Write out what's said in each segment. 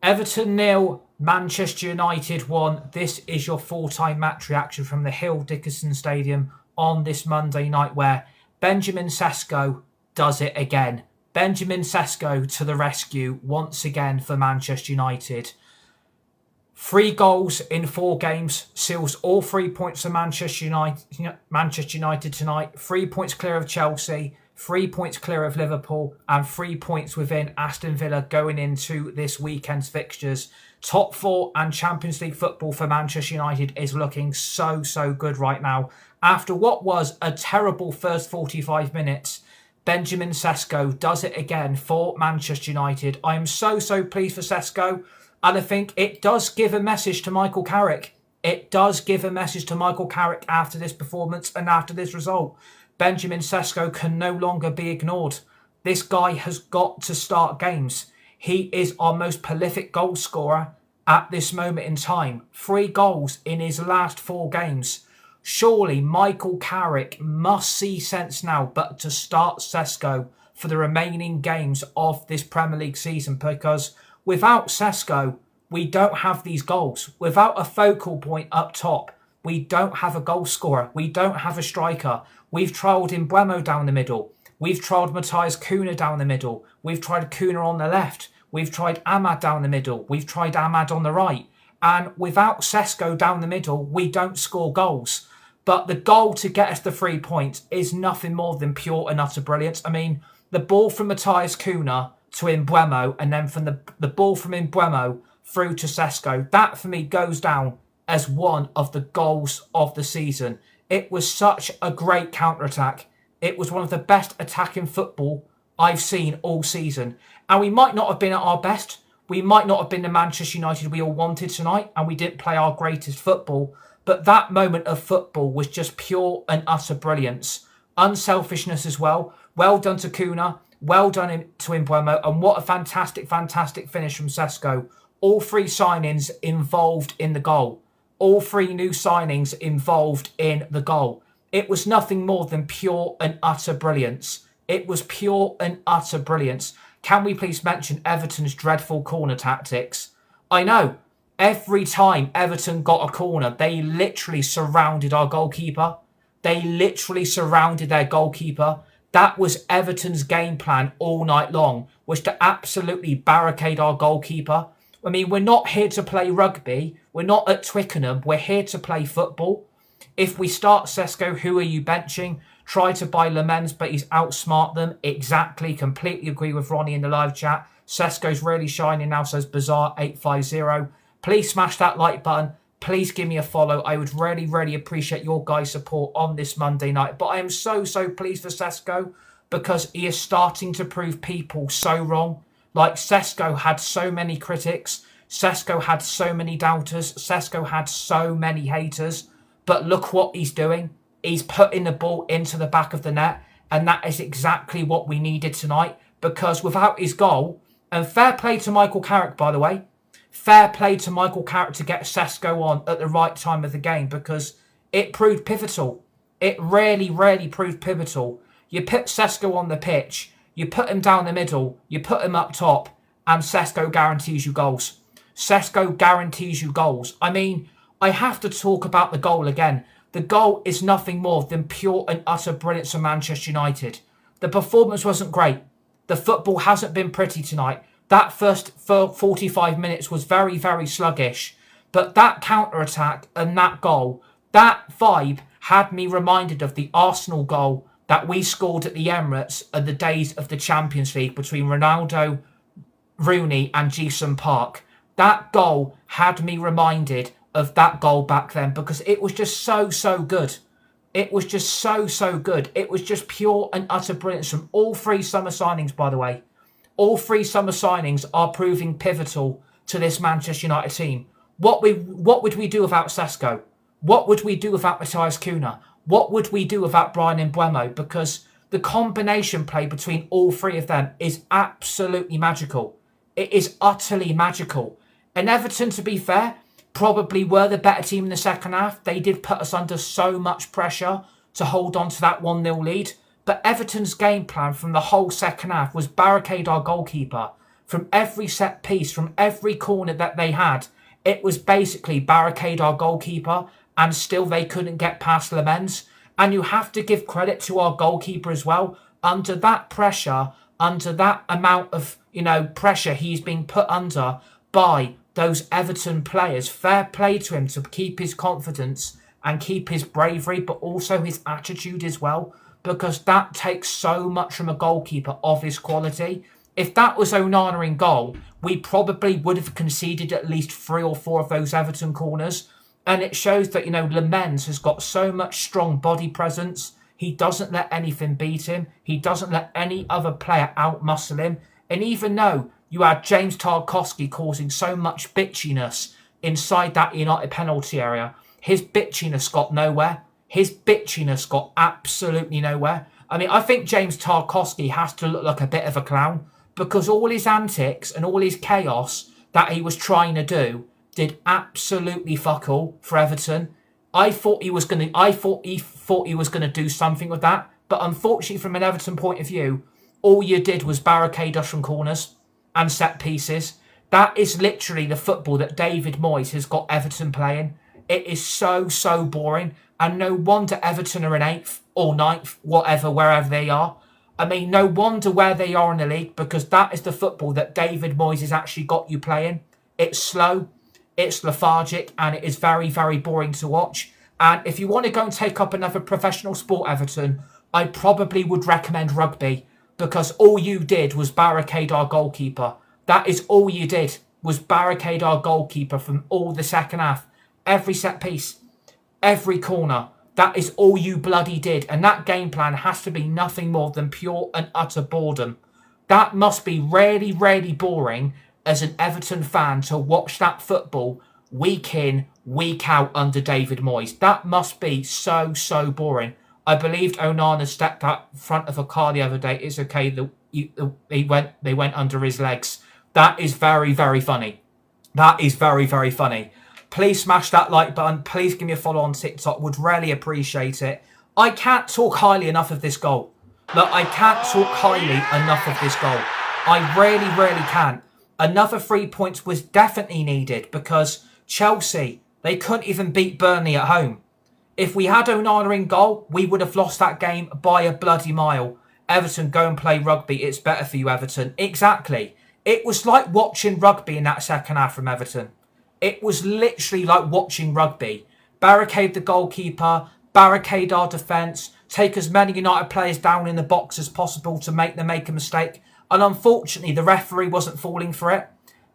Everton 0, Manchester United 1. This is your full-time match reaction from the Hill Dickinson Stadium on this Monday night, where Benjamin Sesko does it again. Benjamin Sesko to the rescue once again for Manchester United. 3 goals in 4 games, seals all 3 points for Manchester United tonight. 3 points clear of Chelsea, 3 points clear of Liverpool, and 3 points within Aston Villa going into this weekend's fixtures. Top 4 and Champions League football for Manchester United is looking so good right now. After what was a terrible first 45 minutes, Benjamin Sesko does it again for Manchester United. I am so pleased for Sesko. And I think it does give a message to Michael Carrick. It does give a message to Michael Carrick after this performance and after this result. Benjamin Sesko can no longer be ignored. This guy has got to start games. He is our most prolific goal scorer at this moment in time. 3 goals in his last 4 games. Surely Michael Carrick must see sense now but to start Sesko for the remaining games of this Premier League season, because without Sesko, we don't have these goals. Without a focal point up top, we don't have a goal scorer. We don't have a striker. We've trialled Mbeumo down the middle. We've trialled Matthias Cunha down the middle. We've tried Cunha on the left. We've tried Ahmad down the middle. We've tried Ahmad on the right. And without Sesko down the middle, we don't score goals. But the goal to get us the 3 points is nothing more than pure and utter brilliance. I mean, the ball from Matthias Cunha to Mbeumo, and then from the ball from Mbeumo through to Sesko, that for me goes down as one of the goals of the season. It was such a great counter-attack. It was one of the best attacking football I've seen all season. And we might not have been at our best. We might not have been the Manchester United we all wanted tonight, and we didn't play our greatest football. But that moment of football was just pure and utter brilliance. Unselfishness as well. Well done to Cunha. Well done to Mbeumo. And what a fantastic finish from Sesko. All 3 signings involved in the goal. All 3 new signings involved in the goal. It was nothing more than pure and utter brilliance. It was pure and utter brilliance. Can we please mention Everton's dreadful corner tactics? I know. Every time Everton got a corner, they literally surrounded our goalkeeper. They literally surrounded their goalkeeper. That was Everton's game plan all night long, was to absolutely barricade our goalkeeper. I mean, we're not here to play rugby. We're not at Twickenham. We're here to play football. If we start Sesko, who are you benching? Try to buy Lamens, but he's outsmart them. Exactly. Completely agree with Ronnie in the live chat. Sesko's really shining now, says Bazaar850. Please smash that like button. Please give me a follow. I would really appreciate your guys' support on this Monday night. But I am so pleased for Sesko, because he is starting to prove people so wrong. Like, Sesko had so many critics. Sesko had so many doubters. Sesko had so many haters. But look what he's doing. He's putting the ball into the back of the net. And that is exactly what we needed tonight. Because without his goal, and fair play to Michael Carrick, by the way. Fair play to Michael Carrick to get Sesko on at the right time of the game, because it proved pivotal. It really proved pivotal. You put Sesko on the pitch, you put him down the middle, you put him up top, and Sesko guarantees you goals. Sesko guarantees you goals. I mean, I have to talk about the goal again. The goal is nothing more than pure and utter brilliance for Manchester United. The performance wasn't great. The football hasn't been pretty tonight. That first 45 minutes was very sluggish. But that counter-attack and that goal, that vibe had me reminded of the Arsenal goal that we scored at the Emirates in the days of the Champions League between Ronaldo, Rooney and Ji-sung Park. That goal had me reminded of that goal back then, because it was just so good. It was just so good. It was just pure and utter brilliance from all 3 summer signings, by the way. All 3 summer signings are proving pivotal to this Manchester United team. What would we do without Sesko? What would we do without Matthias Cunha? What would we do without Bryan Mbeumo? Because the combination play between all 3 of them is absolutely magical. It is utterly magical. And Everton, to be fair, probably were the better team in the second half. They did put us under so much pressure to hold on to that 1-0 lead. But Everton's game plan from the whole second half was barricade our goalkeeper, from every set piece, from every corner that they had. It was basically barricade our goalkeeper, and still they couldn't get past Lamens. And you have to give credit to our goalkeeper as well. Under that pressure, under that amount of, pressure he's being put under by those Everton players, fair play to him to keep his confidence and keep his bravery, but also his attitude as well, because that takes so much from a goalkeeper of his quality. If that was Onana in goal, we probably would have conceded at least 3 or 4 of those Everton corners. And it shows that, Lamens has got so much strong body presence. He doesn't let anything beat him. He doesn't let any other player outmuscle him. And even though you had James Tarkowski causing so much bitchiness inside that United penalty area, his bitchiness got nowhere. His bitchiness got absolutely nowhere. I mean, I think James Tarkowski has to look like a bit of a clown, because all his antics and all his chaos that he was trying to do did absolutely fuck all for Everton. I thought he was going to do something with that, but unfortunately, from an Everton point of view, all you did was barricade us from corners and set pieces. That is literally the football that David Moyes has got Everton playing. It is so boring, and no wonder Everton are in 8th or 9th, whatever, wherever they are. I mean, no wonder where they are in the league, because that is the football that David Moyes has actually got you playing. It's slow, it's lethargic, and it is very, very boring to watch. And if you want to go and take up another professional sport, Everton, I probably would recommend rugby, because all you did was barricade our goalkeeper. That is all you did, was barricade our goalkeeper from all the second half. Every set piece, every corner. That is all you bloody did. And that game plan has to be nothing more than pure and utter boredom. That must be really, really boring as an Everton fan to watch that football week in, week out under David Moyes. That must be so boring. I believed Onana stepped out in front of a car the other day. It's okay. They went under his legs. That is very, very funny. That is very, very funny. Please smash that like button. Please give me a follow on TikTok. Would really appreciate it. I can't talk highly enough of this goal. Look, I can't talk highly enough of this goal. I really, really can't. Another 3 points was definitely needed, because Chelsea, they couldn't even beat Burnley at home. If we had Onana in goal, we would have lost that game by a bloody mile. Everton, go and play rugby. It's better for you, Everton. Exactly. It was like watching rugby in that second half from Everton. It was literally like watching rugby. Barricade the goalkeeper, barricade our defence, take as many United players down in the box as possible to make them make a mistake. And unfortunately, the referee wasn't falling for it.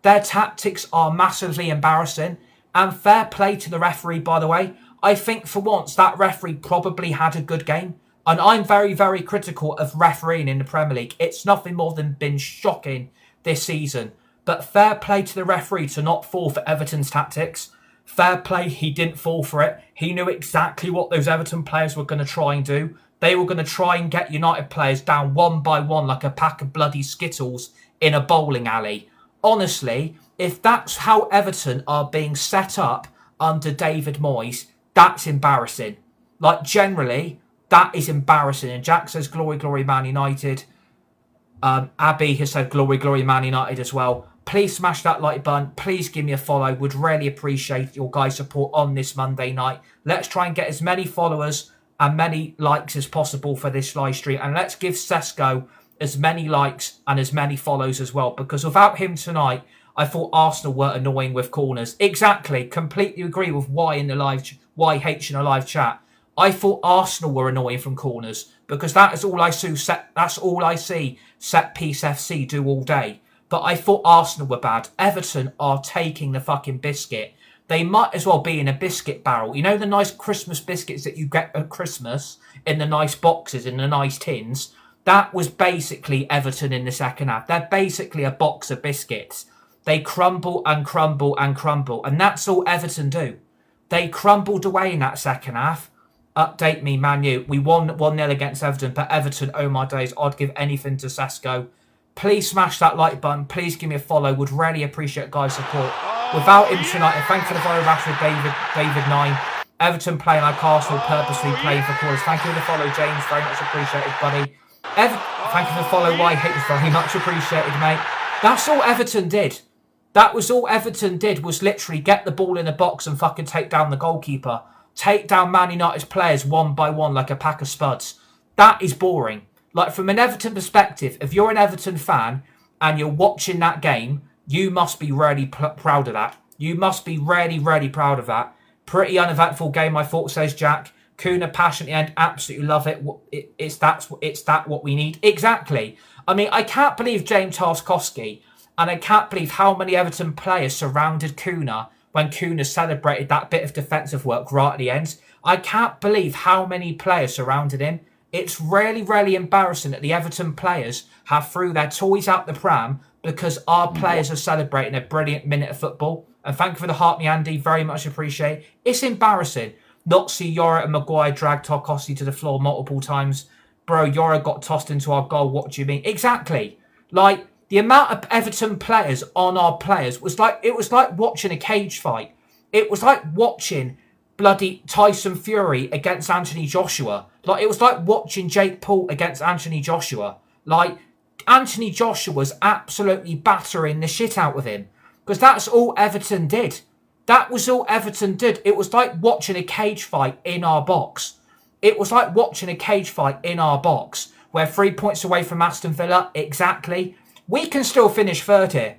Their tactics are massively embarrassing. And fair play to the referee, by the way. I think for once that referee probably had a good game. And I'm very, very critical of refereeing in the Premier League. It's nothing more than been shocking this season. But fair play to the referee to not fall for Everton's tactics. Fair play, he didn't fall for it. He knew exactly what those Everton players were going to try and do. They were going to try and get United players down one by one like a pack of bloody Skittles in a bowling alley. Honestly, if that's how Everton are being set up under David Moyes, that's embarrassing. Like, generally, that is embarrassing. And Jack says, glory, glory, Man United. Abby has said, glory, glory, Man United as well. Please smash that like button. Please give me a follow. Would really appreciate your guys' support on this Monday night. Let's try and get as many followers and many likes as possible for this live stream. And let's give Sesko as many likes and as many follows as well. Because without him tonight, I thought Arsenal were annoying with corners. Exactly. Completely agree with YH in the live chat. I thought Arsenal were annoying from corners, because that is all I see. That's all I see Set Piece FC do all day. But I thought Arsenal were bad. Everton are taking the fucking biscuit. They might as well be in a biscuit barrel. You know the nice Christmas biscuits that you get at Christmas in the nice boxes, in the nice tins? That was basically Everton in the second half. They're basically a box of biscuits. They crumble and crumble and crumble. And that's all Everton do. They crumbled away in that second half. Update me, Man U. We won 1-0 against Everton, but Everton, oh my days, I'd give anything to Sesko. Please smash that like button. Please give me a follow. Would really appreciate guys' support. Without him tonight, and thanks for the follow, Rashford, David 9. Everton playing like Arsenal, purposely playing for corners. Thank you for the follow, James. Very much appreciated, buddy. Thank you for the follow, YH. Very much appreciated, mate. That's all Everton did. That was all Everton did, was literally get the ball in the box and fucking take down the goalkeeper. Take down Man United's players one by one like a pack of spuds. That is boring. Like, from an Everton perspective, if you're an Everton fan and you're watching that game, you must be really proud of that. You must be really, really proud of that. Pretty uneventful game, I thought, says Jack. Kuna passionately and absolutely love it. It's that what we need. Exactly. I mean, I can't believe James Tarkowski, and I can't believe how many Everton players surrounded Kuna when Kuna celebrated that bit of defensive work right at the end. I can't believe how many players surrounded him. It's really, really embarrassing that the Everton players have threw their toys out the pram because our players are celebrating a brilliant minute of football. And thank you for the heart, me Andy. Very much appreciate it. It's embarrassing not see Yora and Maguire drag Tarkowski to the floor multiple times. Bro, Yora got tossed into our goal. What do you mean? Exactly. Like, the amount of Everton players on our players was like, it was like watching a cage fight. It was like watching bloody Tyson Fury against Anthony Joshua. Like, it was like watching Jake Paul against Anthony Joshua. Like, Anthony Joshua was absolutely battering the shit out of him. Because that's all Everton did. That was all Everton did. It was like watching a cage fight in our box. It was like watching a cage fight in our box. We're 3 points away from Aston Villa. Exactly. We can still finish third here.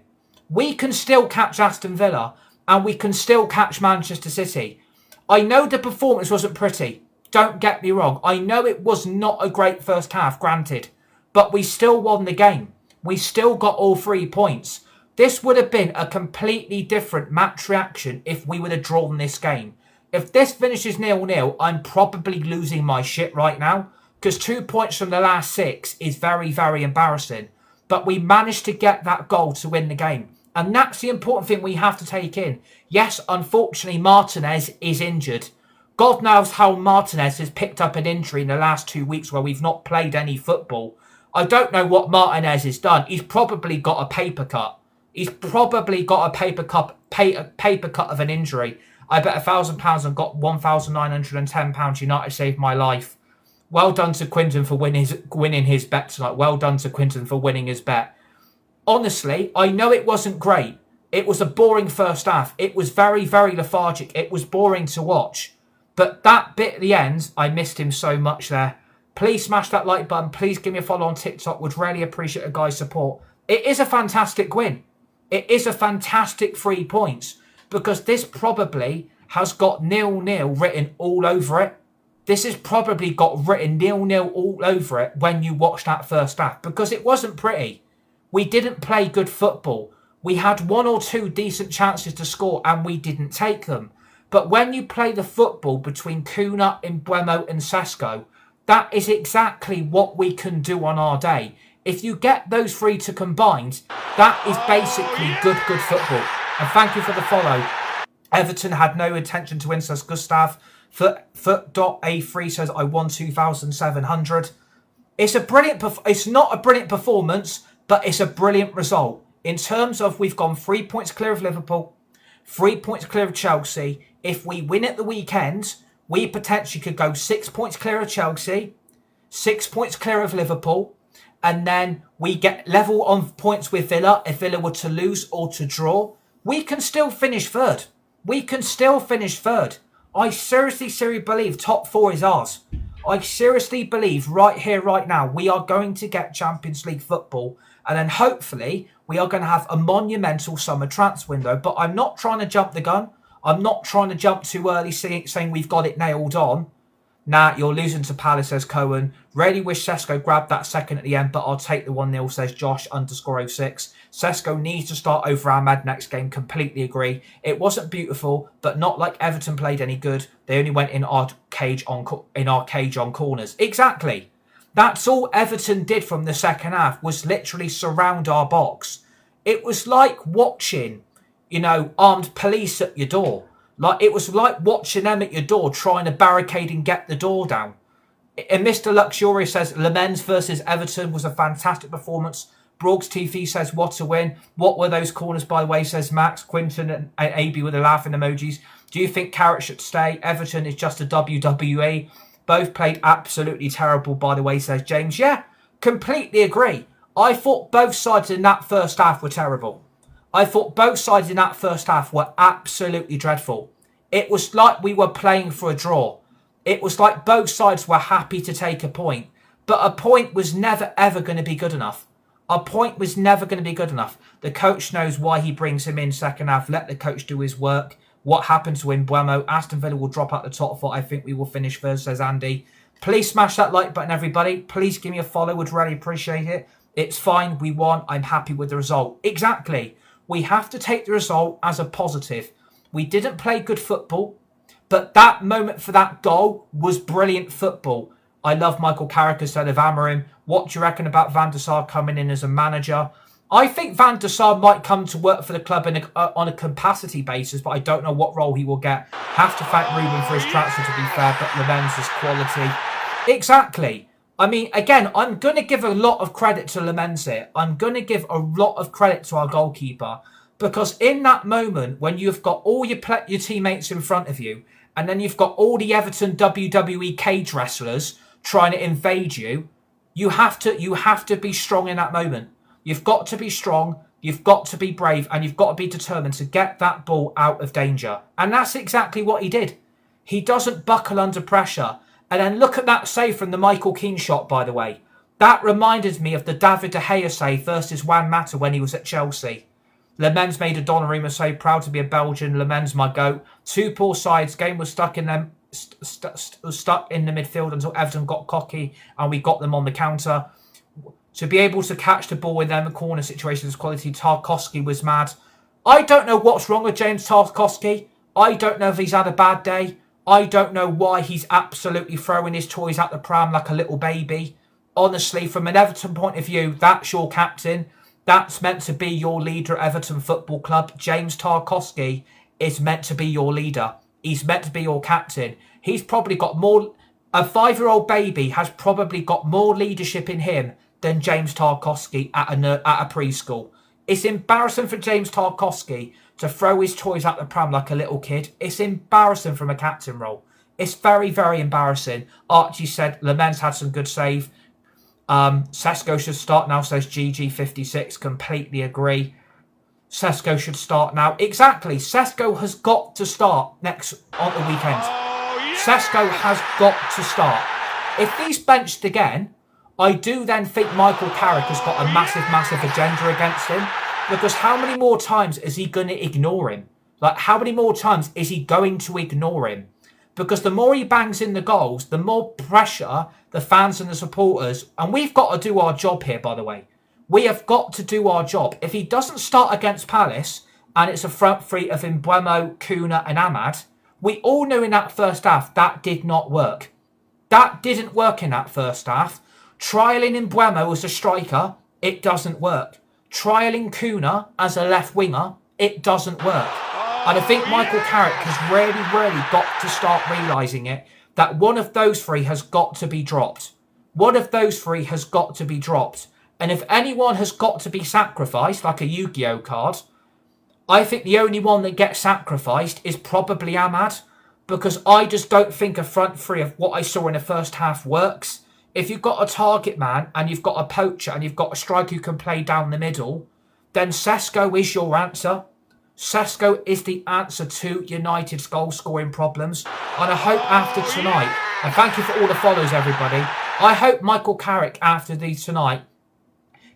We can still catch Aston Villa. And we can still catch Manchester City. I know the performance wasn't pretty. Don't get me wrong. I know it was not a great first half, granted. But we still won the game. We still got all 3 points. This would have been a completely different match reaction if we would have drawn this game. If this finishes 0-0, I'm probably losing my shit right now. Because 2 points from the last 6 is very, very embarrassing. But we managed to get that goal to win the game. And that's the important thing we have to take in. Yes, unfortunately, Martinez is injured. God knows how Martinez has picked up an injury in the last 2 weeks where we've not played any football. I don't know what Martinez has done. He's probably got a paper cut. He's probably got a paper cut of an injury. I bet £1,000 and got £1,910. United saved my life. Well done to Quinton for winning his bet tonight. Well done to Quinton for winning his bet. Honestly, I know it wasn't great. It was a boring first half. It was very, very lethargic. It was boring to watch. But that bit at the end, I missed him so much there. Please smash that like button. Please give me a follow on TikTok. Would really appreciate a guy's support. It is a fantastic win. It is a fantastic 3 points. Because this probably has got 0-0 written all over it. This has probably got written 0-0 all over it when you watch that first half. Because it wasn't pretty. We didn't play good football. We had 1 or 2 decent chances to score and we didn't take them. But when you play the football between Kuna, Mbeumo and Sesko, that is exactly what we can do on our day. If you get those 3 to combined, that is basically good football. And thank you for the follow. Everton had no intention to win, says Gustav. Foot.A3 says, I won 2,700. It's not a brilliant performance, but it's a brilliant result. In terms of, we've gone 3 points clear of Liverpool, 3 points clear of Chelsea. If we win at the weekend, we potentially could go 6 points clear of Chelsea, 6 points clear of Liverpool, and then we get level on points with Villa. If Villa were to lose or to draw, we can still finish third. We can still finish third. I seriously believe top 4 is ours. I seriously believe right here, right now, we are going to get Champions League football. And then hopefully we are going to have a monumental summer transfer window. But I'm not trying to jump the gun. I'm not trying to jump too early saying we've got it nailed on. Nah, you're losing to Palace, says Cohen. Really wish Sesko grabbed that second at the end, but I'll take the 1-0, says Josh_06. Sesko needs to start over Ahmed next game. Completely agree. It wasn't beautiful, but not like Everton played any good. They only went in our cage on corners. Exactly. That's all Everton did from the second half, was literally surround our box. It was like watching, armed police at your door. Like, it was like watching them at your door trying to barricade and get the door down. And Mr. Luxurious says, Le Mans versus Everton was a fantastic performance. Brogs TV says, what a win. What were those corners, by the way, says Max. Quinton and AB with the laughing emojis. Do you think Carrot should stay? Everton is just a WWE. Both played absolutely terrible, by the way, says James. Yeah, completely agree. I thought both sides in that first half were terrible. I thought both sides in that first half were absolutely dreadful. It was like we were playing for a draw. It was like both sides were happy to take a point. But a point was never, ever going to be good enough. A point was never going to be good enough. The coach knows why he brings him in second half. Let the coach do his work. What happened to Mbeumo? Aston Villa will drop out the top four. I think we will finish first, says Andy. Please smash that like button, everybody. Please give me a follow. Would really appreciate it. It's fine. We won. I'm happy with the result. Exactly. We have to take the result as a positive. We didn't play good football, but that moment for that goal was brilliant football. I love Michael Carrick instead of Amorim. What do you reckon about Van der Sar coming in as a manager? I think Van der Sar might come to work for the club on a capacity basis, but I don't know what role he will get. Have to thank Ruben for his transfer, to be fair, but Lemens' quality. Exactly. I mean, again, I'm going to give a lot of credit to Lemens here. I'm going to give a lot of credit to our goalkeeper, because in that moment, when you've got all your teammates in front of you, and then you've got all the Everton WWE cage wrestlers trying to invade you, you have to be strong in that moment. You've got to be strong, you've got to be brave, and you've got to be determined to get that ball out of danger. And that's exactly what he did. He doesn't buckle under pressure. And then look at that save from the Michael Keane shot, by the way. That reminded me of the David De Gea save versus Juan Mata when he was at Chelsea. Lemens made a Donnarumma save, proud to be a Belgian. Lemens, my goat. Two poor sides. Game was stuck in them. Stuck in the midfield until Everton got cocky and we got them on the counter. To be able to catch the ball in them corner situations, quality. Tarkowski was mad. I don't know what's wrong with James Tarkowski. I don't know if he's had a bad day. I don't know why he's absolutely throwing his toys at the pram like a little baby. Honestly, from an Everton point of view, that's your captain. That's meant to be your leader at Everton Football Club. James Tarkowski is meant to be your leader. He's meant to be your captain. He's probably got more... A 5-year-old baby has probably got more leadership in him than James Tarkowski at a preschool. It's embarrassing for James Tarkowski to throw his toys at the pram like a little kid. It's embarrassing from a captain role. It's very, very embarrassing. Archie said Lemens had some good save. Sesko should start now, says GG56. Completely agree. Sesko should start now. Exactly. Sesko has got to start on the weekend. Sesko has got to start. If he's benched again, I do then think Michael Carrick has got a massive, massive agenda against him. Because how many more times is he going to ignore him? Like, how many more times is he going to ignore him? Because the more he bangs in the goals, the more pressure the fans and the supporters... And we've got to do our job here, by the way. We have got to do our job. If he doesn't start against Palace, and it's a front three of Mbeumo, Kuna and Ahmad, we all knew in that first half that did not work. That didn't work in that first half. Trialling Mbeumo as a striker, it doesn't work. Trialling Kuna as a left winger, it doesn't work. And I think Michael Carrick has really got to start realising it, that one of those three has got to be dropped. One of those three has got to be dropped. And if anyone has got to be sacrificed, like a Yu-Gi-Oh card, I think the only one that gets sacrificed is probably Ahmad, because I just don't think a front three of what I saw in the first half works. If you've got a target man and you've got a poacher and you've got a striker who can play down the middle, then Sesko is your answer. Sesko is the answer to United's goal-scoring problems. And I hope after tonight, and thank you for all the follows, everybody, I hope Michael Carrick after tonight,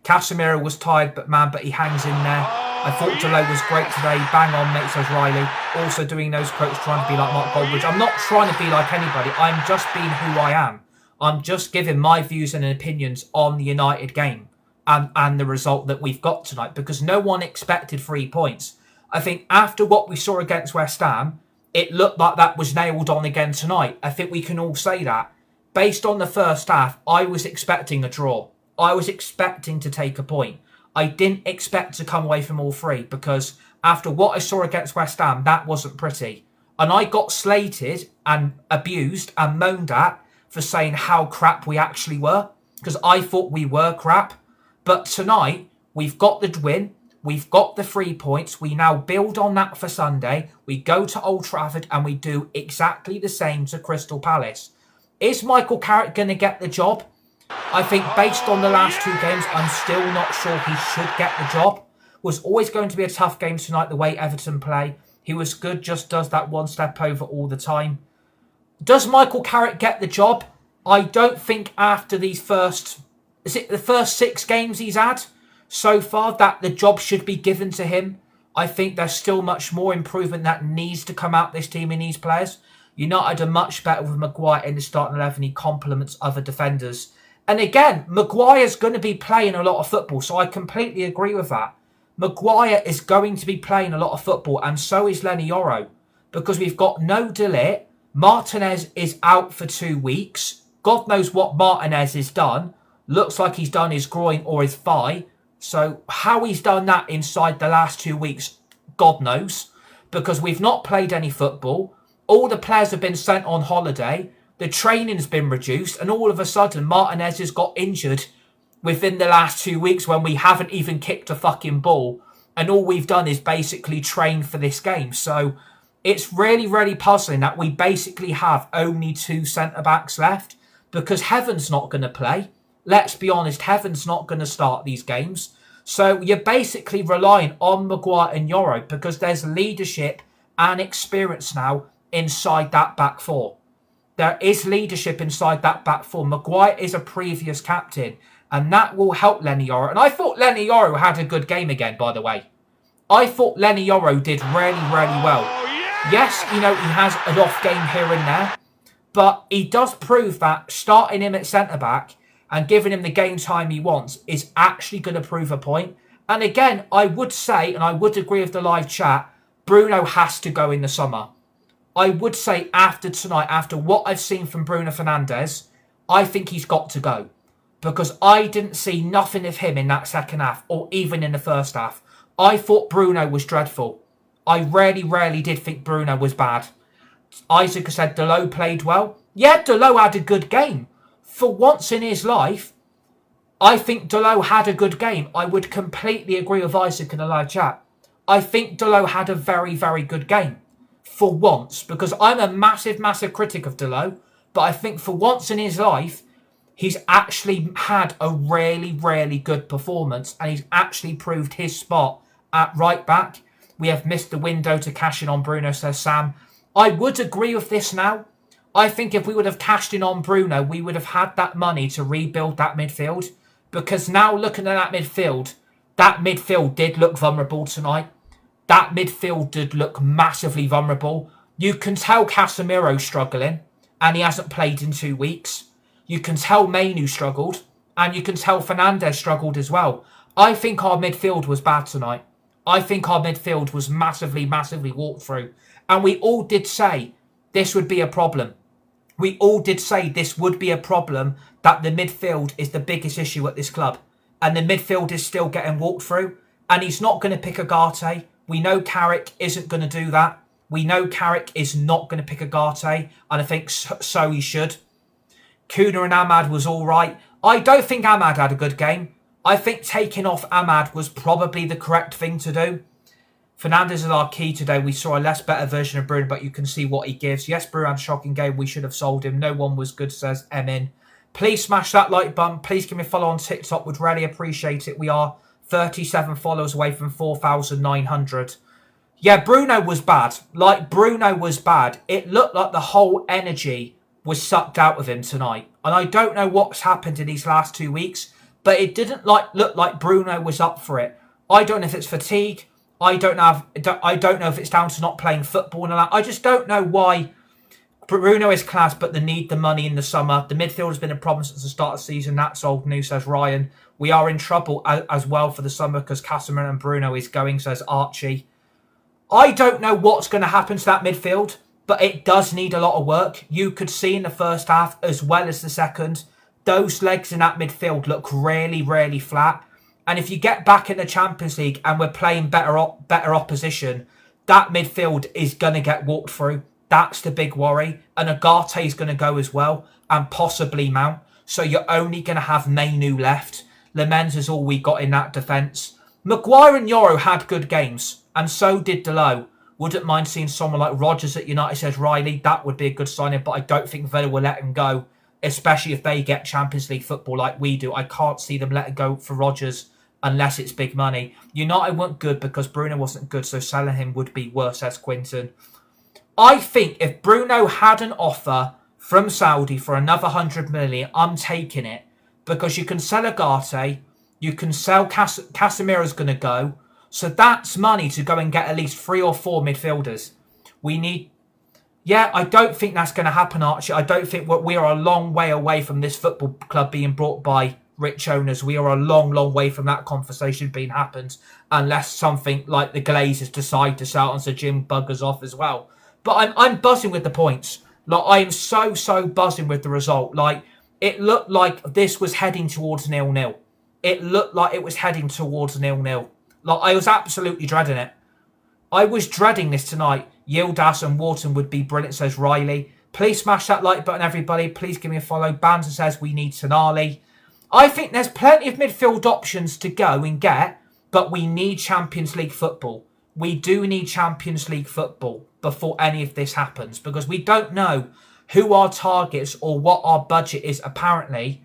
Casemiro was tired, but he hangs in there. I thought Delay was great today. Bang on, mate, says Riley. Also doing those quotes, trying to be like Mark Goldbridge. I'm not trying to be like anybody. I'm just being who I am. I'm just giving my views and opinions on the United game and the result that we've got tonight, because no one expected 3 points. I think after what we saw against West Ham, it looked like that was nailed on again tonight. I think we can all say that. Based on the first half, I was expecting a draw. I was expecting to take a point. I didn't expect to come away from all three, because after what I saw against West Ham, that wasn't pretty. And I got slated and abused and moaned at for saying how crap we actually were, because I thought we were crap. But tonight, we've got the win, we've got the 3 points, we now build on that for Sunday, we go to Old Trafford and we do exactly the same to Crystal Palace. Is Michael Carrick going to get the job? I think based on the last 2 games, I'm still not sure he should get the job. Was always going to be a tough game tonight, the way Everton play. He was good, just does that one step over all the time. Does Michael Carrick get the job? I don't think after these first 6 games he's had so far that the job should be given to him. I think there's still much more improvement that needs to come out this team in these players. United are much better with Maguire in the starting 11. He complements other defenders. And again, Maguire's going to be playing a lot of football, so I completely agree with that. Maguire is going to be playing a lot of football, and so is Lenny Yoro, because we've got no De Ligt. Martinez is out for 2 weeks. God knows what Martinez has done. Looks like he's done his groin or his thigh. So how he's done that inside the last 2 weeks, God knows, because we've not played any football. All the players have been sent on holiday. The training's been reduced, and all of a sudden Martinez has got injured within the last 2 weeks when we haven't even kicked a fucking ball, and all we've done is basically train for this game. So it's really, really puzzling that we basically have only 2 centre-backs left, because Heaven's not going to play. Let's be honest, Heaven's not going to start these games. So you're basically relying on Maguire and Yoro, because there's leadership and experience now inside that back four. There is leadership inside that back four. Maguire is a previous captain, and that will help Lenny Yoro. And I thought Lenny Yoro had a good game again, by the way. I thought Lenny Yoro did really, really well. Yes, he has an off game here and there, but he does prove that starting him at centre-back and giving him the game time he wants is actually going to prove a point. And again, I would say, and I would agree with the live chat, Bruno has to go in the summer. I would say after tonight, after what I've seen from Bruno Fernandes, I think he's got to go. Because I didn't see nothing of him in that second half, or even in the first half. I thought Bruno was dreadful. I really did think Bruno was bad. Isaac said Dalot played well. Yeah, Dalot had a good game. For once in his life, I think Dalot had a good game. I would completely agree with Isaac in the live chat. I think Dalot had a very, very good game. For once, because I'm a massive critic of Dalot, but I think for once in his life, he's actually had a really good performance, and he's actually proved his spot at right back. We have missed the window to cash in on Bruno, says Sam. I would agree with this now. I think if we would have cashed in on Bruno, we would have had that money to rebuild that midfield, because now looking at that midfield did look vulnerable tonight. That midfield did look massively vulnerable. You can tell Casemiro's struggling, and he hasn't played in 2 weeks. You can tell Mainu struggled, and you can tell Fernandes struggled as well. I think our midfield was bad tonight. I think our midfield was massively walked through. And we all did say this would be a problem. We all did say this would be a problem, that the midfield is the biggest issue at this club. And the midfield is still getting walked through. And he's not going to pick Agate. We know Carrick isn't going to do that. We know Carrick is not going to pick Agate, and I think so he should. Kuna and Ahmad was all right. I don't think Ahmad had a good game. I think taking off Ahmad was probably the correct thing to do. Fernandes is our key today. We saw a less better version of Bruno, but you can see what he gives. Yes, Bruno had a shocking game. We should have sold him. No one was good, says Emin. Please smash that like button. Please give me a follow on TikTok. Would really appreciate it. We are 37 followers away from 4,900. Yeah, Bruno was bad. Bruno was bad. It looked like the whole energy was sucked out of him tonight. And I don't know what's happened in these last 2 weeks, but it didn't look like Bruno was up for it. I don't know if it's fatigue. I don't know if it's down to not playing football and all that. I just don't know why. Bruno is class, but they need the money in the summer. The midfield has been a problem since the start of the season. That's old news, says Ryan. We are in trouble as well for the summer because Casemiro and Bruno is going, says Archie. I don't know what's going to happen to that midfield, but it does need a lot of work. You could see in the first half as well as the second, those legs in that midfield look really flat. And if you get back in the Champions League and we're playing better opposition, that midfield is going to get walked through. That's the big worry. And Agate is going to go as well, and possibly Mount. So you're only going to have Mainu left. Lemens is all we got in that defence. Maguire and Yoro had good games, and so did Dalot. Wouldn't mind seeing someone like Rodgers at United, says Riley. That would be a good signing, but I don't think Villa will let him go. especially if they get Champions League football like we do. I can't see them letting go for Rodgers unless it's big money. United weren't good because Bruno wasn't good, so selling him would be worse, says Quinton. I think if Bruno had an offer from Saudi for another 100 million, I'm taking it. Because you can sell Agate, you can sell Casemiro's going to go. So that's money to go and get at least 3 or 4 midfielders. We need... Yeah, I don't think that's going to happen, Archie. I don't think we are a long way away from this football club being brought by rich owners. We are a long, long way from that conversation being happened, unless something like the Glazers decide to sell and so Jim buggers off as well. But I'm buzzing with the points. Like, I am so buzzing with the result. Like, it looked like this was heading towards 0-0. It looked like it was heading towards 0-0. Like, I was absolutely dreading it. I was dreading this tonight. Yildiz and Wharton would be brilliant, says Riley. Please smash that like button, everybody. Please give me a follow. Banzer says we need Tonali. I think there's plenty of midfield options to go and get, but we need Champions League football. We do need Champions League football before any of this happens, because we don't know who our targets or what our budget is. Apparently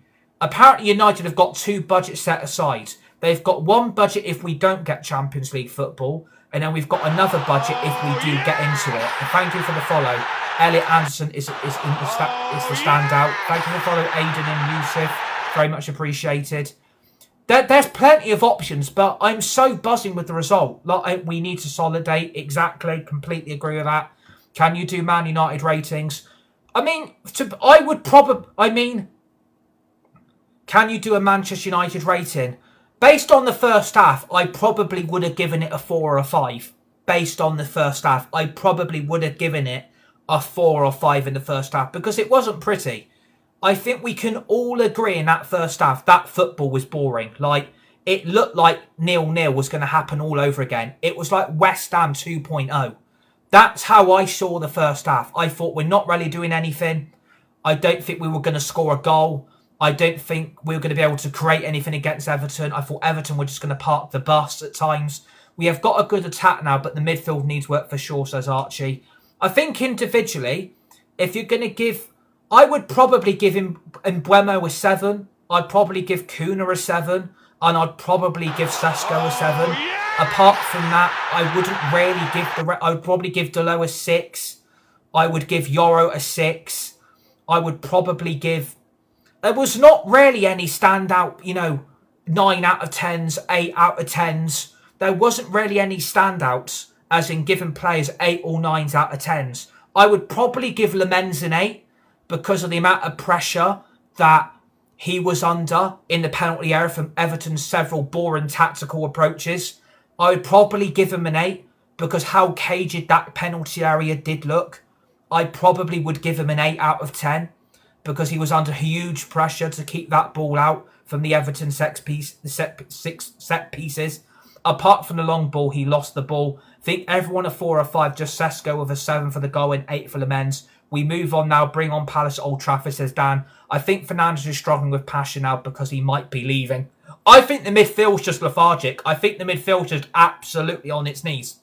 United have got 2 budgets set aside. They've got one budget if we don't get Champions League football, and then we've got another budget if we do get into it. And thank you for the follow. Elliot Anderson is the standout. Thank you for the follow, Aidan and Yusuf. Very much appreciated. There's plenty of options, but I'm so buzzing with the result. Like, we need to consolidate. Exactly. Completely agree with that. Can you do Man United ratings? I mean, can you do a Manchester United rating? Based on the first half, I probably would have given it a 4 or a 5. Based on the first half, I probably would have given it a 4 or 5 in the first half because it wasn't pretty. I think we can all agree in that first half that football was boring. Like, it looked like 0-0 was going to happen all over again. It was like West Ham 2.0. That's how I saw the first half. I thought we're not really doing anything. I don't think we were going to score a goal. I don't think we were going to be able to create anything against Everton. I thought Everton were just going to park the bus at times. We have got a good attack now, but the midfield needs work for sure, says Archie. I think individually, if you're going to give... I would probably give him Mbeumo a 7. I'd probably give Kuna a 7. And I'd probably give Sesko a 7. Apart from that, I wouldn't really give I would probably give Delo a 6. I would give Yoro a 6. I would probably give... There was not really any standout, 9 out of 10s, 8 out of 10s. There wasn't really any standouts, as in giving players 8 or 9s out of 10s. I would probably give Lemens an 8 because of the amount of pressure that he was under in the penalty area from Everton's several boring tactical approaches. I would probably give him an 8 because how caged that penalty area did look. I probably would give him an 8 out of 10. Because he was under huge pressure to keep that ball out from the Everton set pieces. Apart from the long ball, he lost the ball. I think everyone a 4 or 5, just Sesko with a 7 for the goal and 8 for Lemens. We move on now, bring on Palace at Old Trafford, says Dan. I think Fernandes is struggling with passion now because he might be leaving. I think the midfield's just lethargic. I think the midfield's just absolutely on its knees.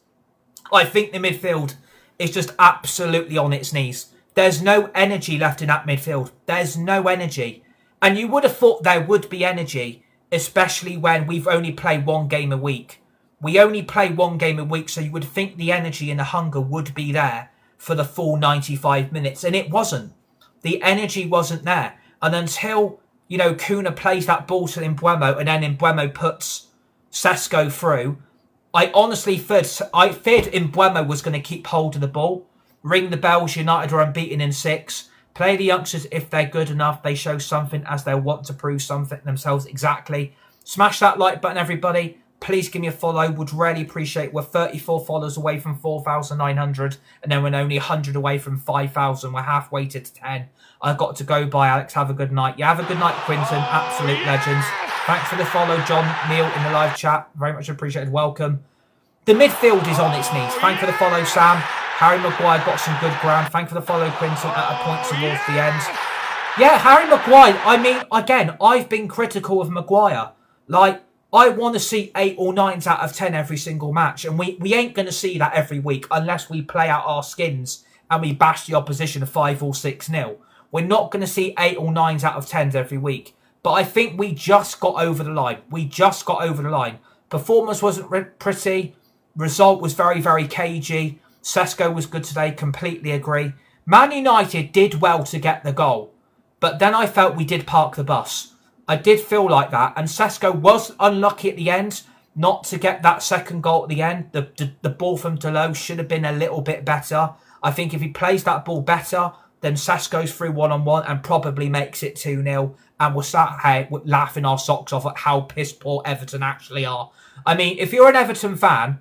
I think the midfield is just absolutely on its knees. There's no energy left in that midfield. There's no energy. And you would have thought there would be energy, especially when we've only played 1 game a week. We only play 1 game a week, so you would think the energy and the hunger would be there for the full 95 minutes. And it wasn't. The energy wasn't there. And until, Kuna plays that ball to Mbeumo and then Mbeumo puts Sesko through, I honestly feared Mbeumo was going to keep hold of the ball. Ring the bells, United are unbeaten in 6. Play the youngsters if they're good enough. They show something as they want to prove something themselves exactly. Smash that like button, everybody. Please give me a follow. Would really appreciate. We're 34 followers away from 4,900. And then we're only 100 away from 5,000. We're halfway to 10. I've got to go. Bye, Alex. Have a good night. Yeah, have a good night, Quinton. Absolute legends. Thanks for the follow, John Neil, in the live chat. Very much appreciated. Welcome. The midfield is on its knees. Thank you for the follow, Sam. Harry Maguire got some good ground. Thank you for the follow, Quinton, at a point towards the end. Yeah, Harry Maguire. I mean, again, I've been critical of Maguire. Like, I want to see 8 or 9s out of 10 every single match. And we ain't going to see that every week unless we play out our skins and we bash the opposition 5 or 6-0. We're not going to see 8 or 9s out of 10s every week. But I think we just got over the line. We just got over the line. Performance wasn't pretty. Result was very, very cagey. Sesko was good today. Completely agree. Man United did well to get the goal. But then I felt we did park the bus. I did feel like that. And Sesko was unlucky at the end not to get that second goal at the end. The ball from Delo should have been a little bit better. I think if he plays that ball better, then Sesko's through one-on-one and probably makes it 2-0. And we'll start laughing our socks off at how piss poor Everton actually are. I mean, if you're an Everton fan,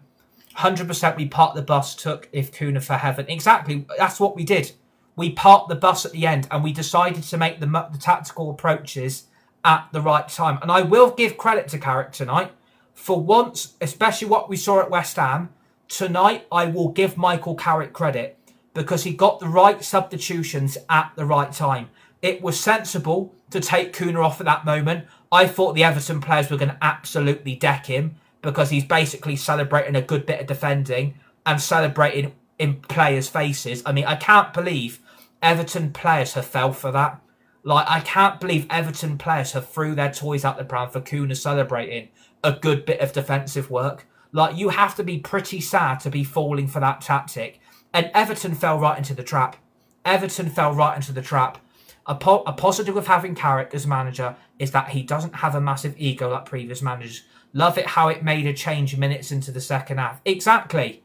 100% we parked the bus, took if Kuna for heaven. Exactly, that's what we did. We parked the bus at the end and we decided to make the tactical approaches at the right time. And I will give credit to Carrick tonight. For once, especially what we saw at West Ham, tonight I will give Michael Carrick credit because he got the right substitutions at the right time. It was sensible to take Kuna off at that moment. I thought the Everton players were going to absolutely deck him because he's basically celebrating a good bit of defending and celebrating in players' faces. I mean, I can't believe Everton players have fell for that. Like, I can't believe Everton players have threw their toys out the pram for Kuna celebrating a good bit of defensive work. Like, you have to be pretty sad to be falling for that tactic. And Everton fell right into the trap. Everton fell right into the trap. A positive of having Carrick as manager is that he doesn't have a massive ego like previous managers. Love it how it made a change minutes into the second half. Exactly.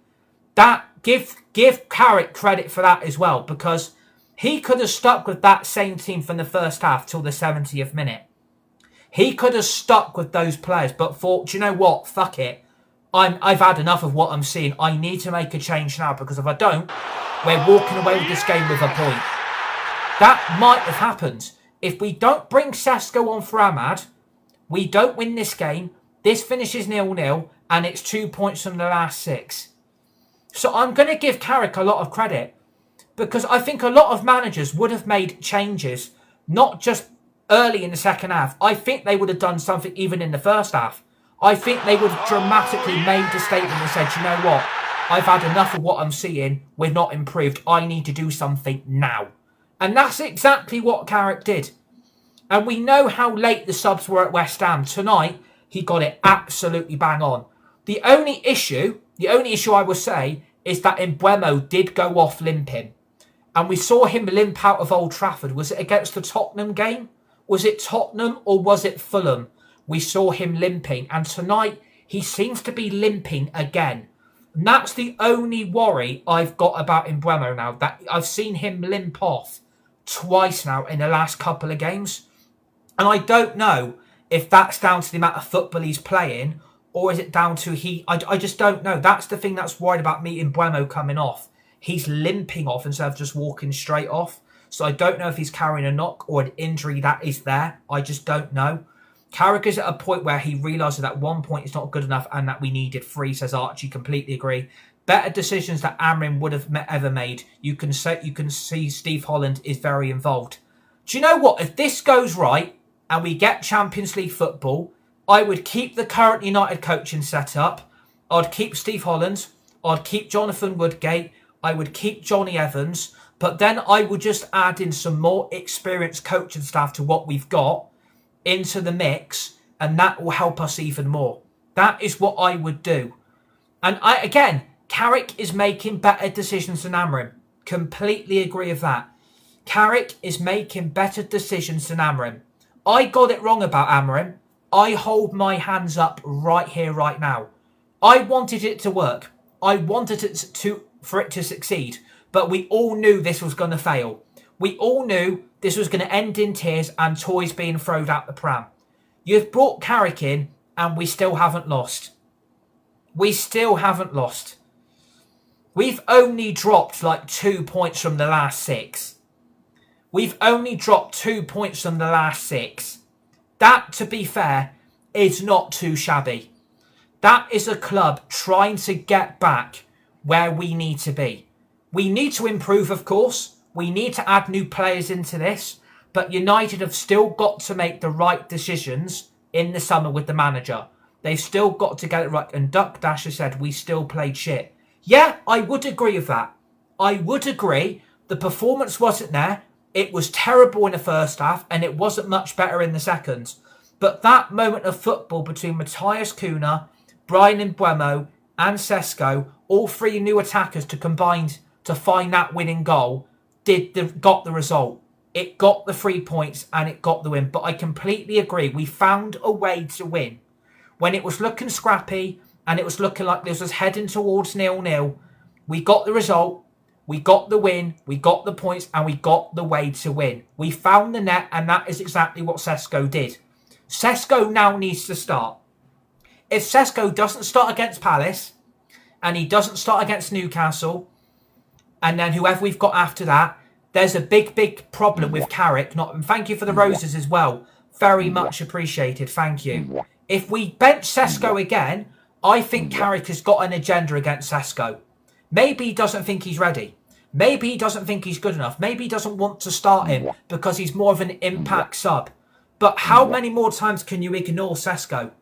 That give Carrick credit for that as well, because he could have stuck with that same team from the first half till the 70th minute. He could have stuck with those players, but thought, do you know what? Fuck it. I've had enough of what I'm seeing. I need to make a change now, because if I don't, we're walking away with this game with a point. That might have happened. If we don't bring Sesko on for Ahmad, we don't win this game. This finishes 0-0 and it's 2 points from the last 6. So I'm going to give Carrick a lot of credit because I think a lot of managers would have made changes, not just early in the second half. I think they would have done something even in the first half. I think they would have dramatically made the statement and said, you know what? I've had enough of what I'm seeing. We're not improved. I need to do something now. And that's exactly what Carrick did. And we know how late the subs were at West Ham. Tonight, he got it absolutely bang on. The only issue I would say is that Mbeumo did go off limping. And we saw him limp out of Old Trafford. Was it against the Tottenham game? Was it Tottenham or was it Fulham? We saw him limping. And tonight, he seems to be limping again. And that's the only worry I've got about Mbeumo now. That I've seen him limp off twice now in the last couple of games. And I don't know if that's down to the amount of football he's playing or is it down to I just don't know. That's the thing that's worried about me in Mbeumo coming off. He's limping off instead of just walking straight off. So I don't know if he's carrying a knock or an injury that is there. I just don't know. Carrick is at a point where he realises that 1 point is not good enough and that we needed 3, says Archie. Completely agree. Better decisions that Amrin would have ever made. You can see Steve Holland is very involved. Do you know what? If this goes right and we get Champions League football, I would keep the current United coaching setup. I'd keep Steve Holland. I'd keep Jonathan Woodgate. I would keep Johnny Evans. But then I would just add in some more experienced coaching staff to what we've got into the mix. And that will help us even more. That is what I would do. And again, Carrick is making better decisions than Amrin. Completely agree with that. Carrick is making better decisions than Amrin. I got it wrong about Amrin. I hold my hands up right here, right now. I wanted it to work. I wanted it for it to succeed. But we all knew this was going to fail. We all knew this was going to end in tears and toys being thrown out the pram. You've brought Carrick in and we still haven't lost. We still haven't lost. We've only dropped like 2 points from the last 6. We've only dropped 2 points from the last 6. That, to be fair, is not too shabby. That is a club trying to get back where we need to be. We need to improve, of course. We need to add new players into this. But United have still got to make the right decisions in the summer with the manager. They've still got to get it right. And Duck Dasher said we still played shit. Yeah, I would agree with that. I would agree. The performance wasn't there. It was terrible in the first half and it wasn't much better in the second. But that moment of football between Matthias Cunha, Brian Mbeumo and Sesko, all three new attackers to combine to find that winning goal, got the result. It got the 3 points and it got the win. But I completely agree. We found a way to win. When it was looking scrappy and it was looking like this was heading towards 0-0, we got the result, we got the win, we got the points, and we got the way to win. We found the net, and that is exactly what Sesko did. Sesko now needs to start. If Sesko doesn't start against Palace, and he doesn't start against Newcastle, and then whoever we've got after that, there's a big, big problem with Carrick. And thank you for the roses as well. Very much appreciated. Thank you. If we bench Sesko again, I think Carrick has got an agenda against Sesko. Maybe he doesn't think he's ready. Maybe he doesn't think he's good enough. Maybe he doesn't want to start him because he's more of an impact sub. But how many more times can you ignore Sesko?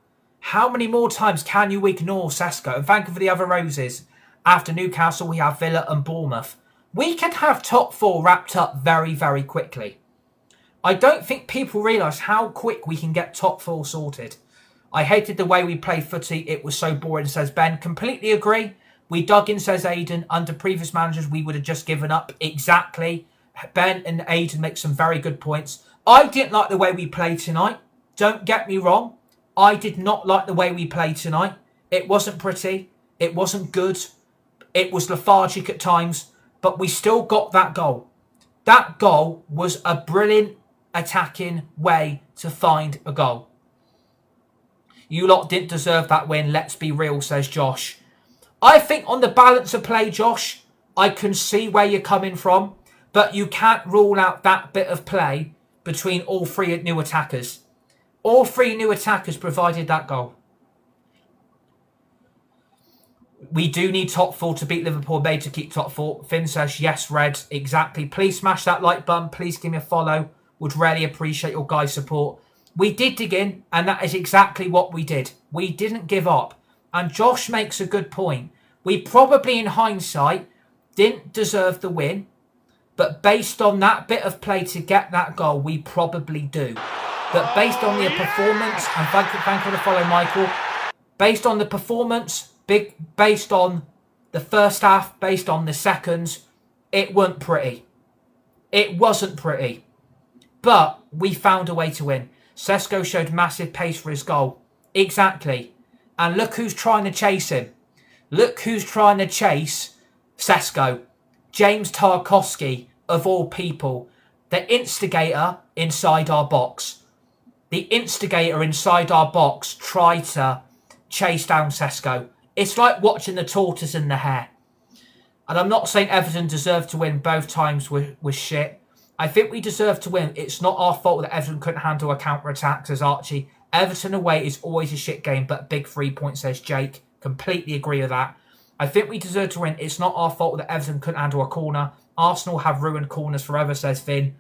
How many more times can you ignore Sesko? And thank you for the other roses. After Newcastle, we have Villa and Bournemouth. We can have top 4 wrapped up very, very quickly. I don't think people realise how quick we can get top 4 sorted. I hated the way we played footy. It was so boring, says Ben. Completely agree. We dug in, says Aiden. Under previous managers, we would have just given up. Exactly. Ben and Aiden make some very good points. I didn't like the way we played tonight. Don't get me wrong. I did not like the way we played tonight. It wasn't pretty. It wasn't good. It was lethargic at times. But we still got that goal. That goal was a brilliant attacking way to find a goal. You lot didn't deserve that win. Let's be real, says Josh. I think on the balance of play, Josh, I can see where you're coming from. But you can't rule out that bit of play between all 3 new attackers. All 3 new attackers provided that goal. We do need top 4 to beat Liverpool, made to keep top 4. Finn says, yes, Red, exactly. Please smash that like button. Please give me a follow. Would really appreciate your guys' support. We did dig in, and that is exactly what we did. We didn't give up. And Josh makes a good point. We probably, in hindsight, didn't deserve the win. But based on that bit of play to get that goal, we probably do. But based on the performance, and thank you for the follow, Michael. Based on the performance, based on the first half, based on the seconds, it weren't pretty. It wasn't pretty. But we found a way to win. Sesko showed massive pace for his goal. Exactly. And look who's trying to chase him. Look who's trying to chase Sesko. James Tarkowski, of all people. The instigator inside our box. The instigator inside our box tried to chase down Sesko. It's like watching the tortoise and the hare. And I'm not saying Everton deserved to win. Both times was shit. I think we deserve to win. It's not our fault that Everton couldn't handle a counter-attack, says Archie. Everton away is always a shit game, but big 3 points, says Jake. Completely agree with that. I think we deserve to win. It's not our fault that Everton couldn't handle a corner. Arsenal have ruined corners forever, says Finn.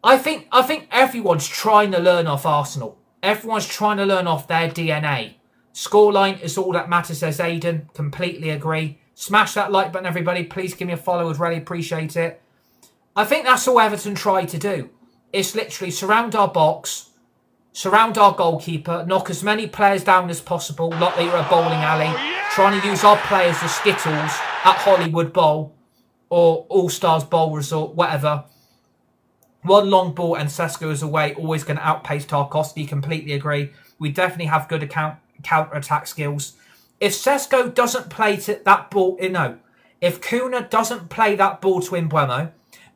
I think everyone's trying to learn off Arsenal. Everyone's trying to learn off their DNA. Scoreline is all that matters, says Aiden. Completely agree. Smash that like button, everybody. Please give me a follow. Would really appreciate it. I think that's all Everton tried to do. It's literally surround our box, surround our goalkeeper, knock as many players down as possible, like they were a bowling alley, trying to use our players as skittles at Hollywood Bowl or All-Stars Bowl Resort, whatever. One long ball and Sesko is away, always going to outpace Tarkowski. Completely agree. We definitely have good counter-attack skills. If Sesko doesn't play that ball, if Cunha doesn't play that ball to Mbeumo,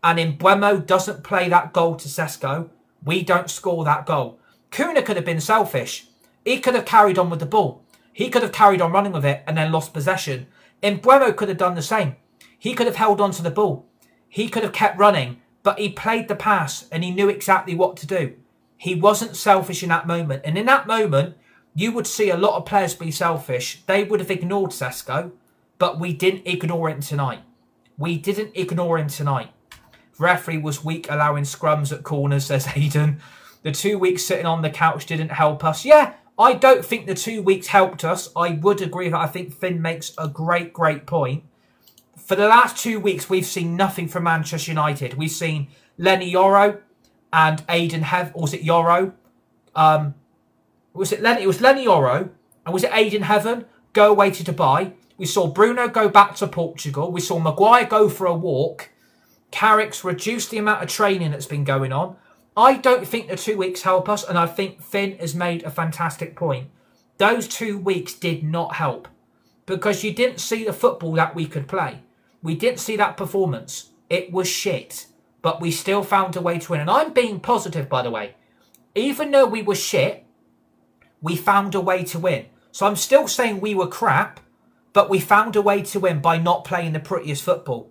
and Mbeumo doesn't play that goal to Sesko, we don't score that goal. Cunha could have been selfish. He could have carried on with the ball. He could have carried on running with it and then lost possession. Mbeumo could have done the same. He could have held on to the ball. He could have kept running, but he played the pass and he knew exactly what to do. He wasn't selfish in that moment. And in that moment, you would see a lot of players be selfish. They would have ignored Sesko, but we didn't ignore him tonight. We didn't ignore him tonight. Referee was weak, allowing scrums at corners, says Hayden. The 2 weeks sitting on the couch didn't help us. Yeah, I don't think the 2 weeks helped us. I would agree that I think Finn makes a great, great point. For the last 2 weeks, we've seen nothing from Manchester United. We've seen Lenny Yoro and Aiden Hev, or was it Yoro? Was it Lenny? It was Lenny Yoro, and was it Aiden Heaven go away to Dubai? We saw Bruno go back to Portugal. We saw Maguire go for a walk. Carrick's reduced the amount of training that's been going on. I don't think the 2 weeks help us, and I think Finn has made a fantastic point. Those 2 weeks did not help because you didn't see the football that we could play. We didn't see that performance. It was shit, but we still found a way to win. And I'm being positive, by the way. Even though we were shit, we found a way to win. So I'm still saying we were crap, but we found a way to win by not playing the prettiest football.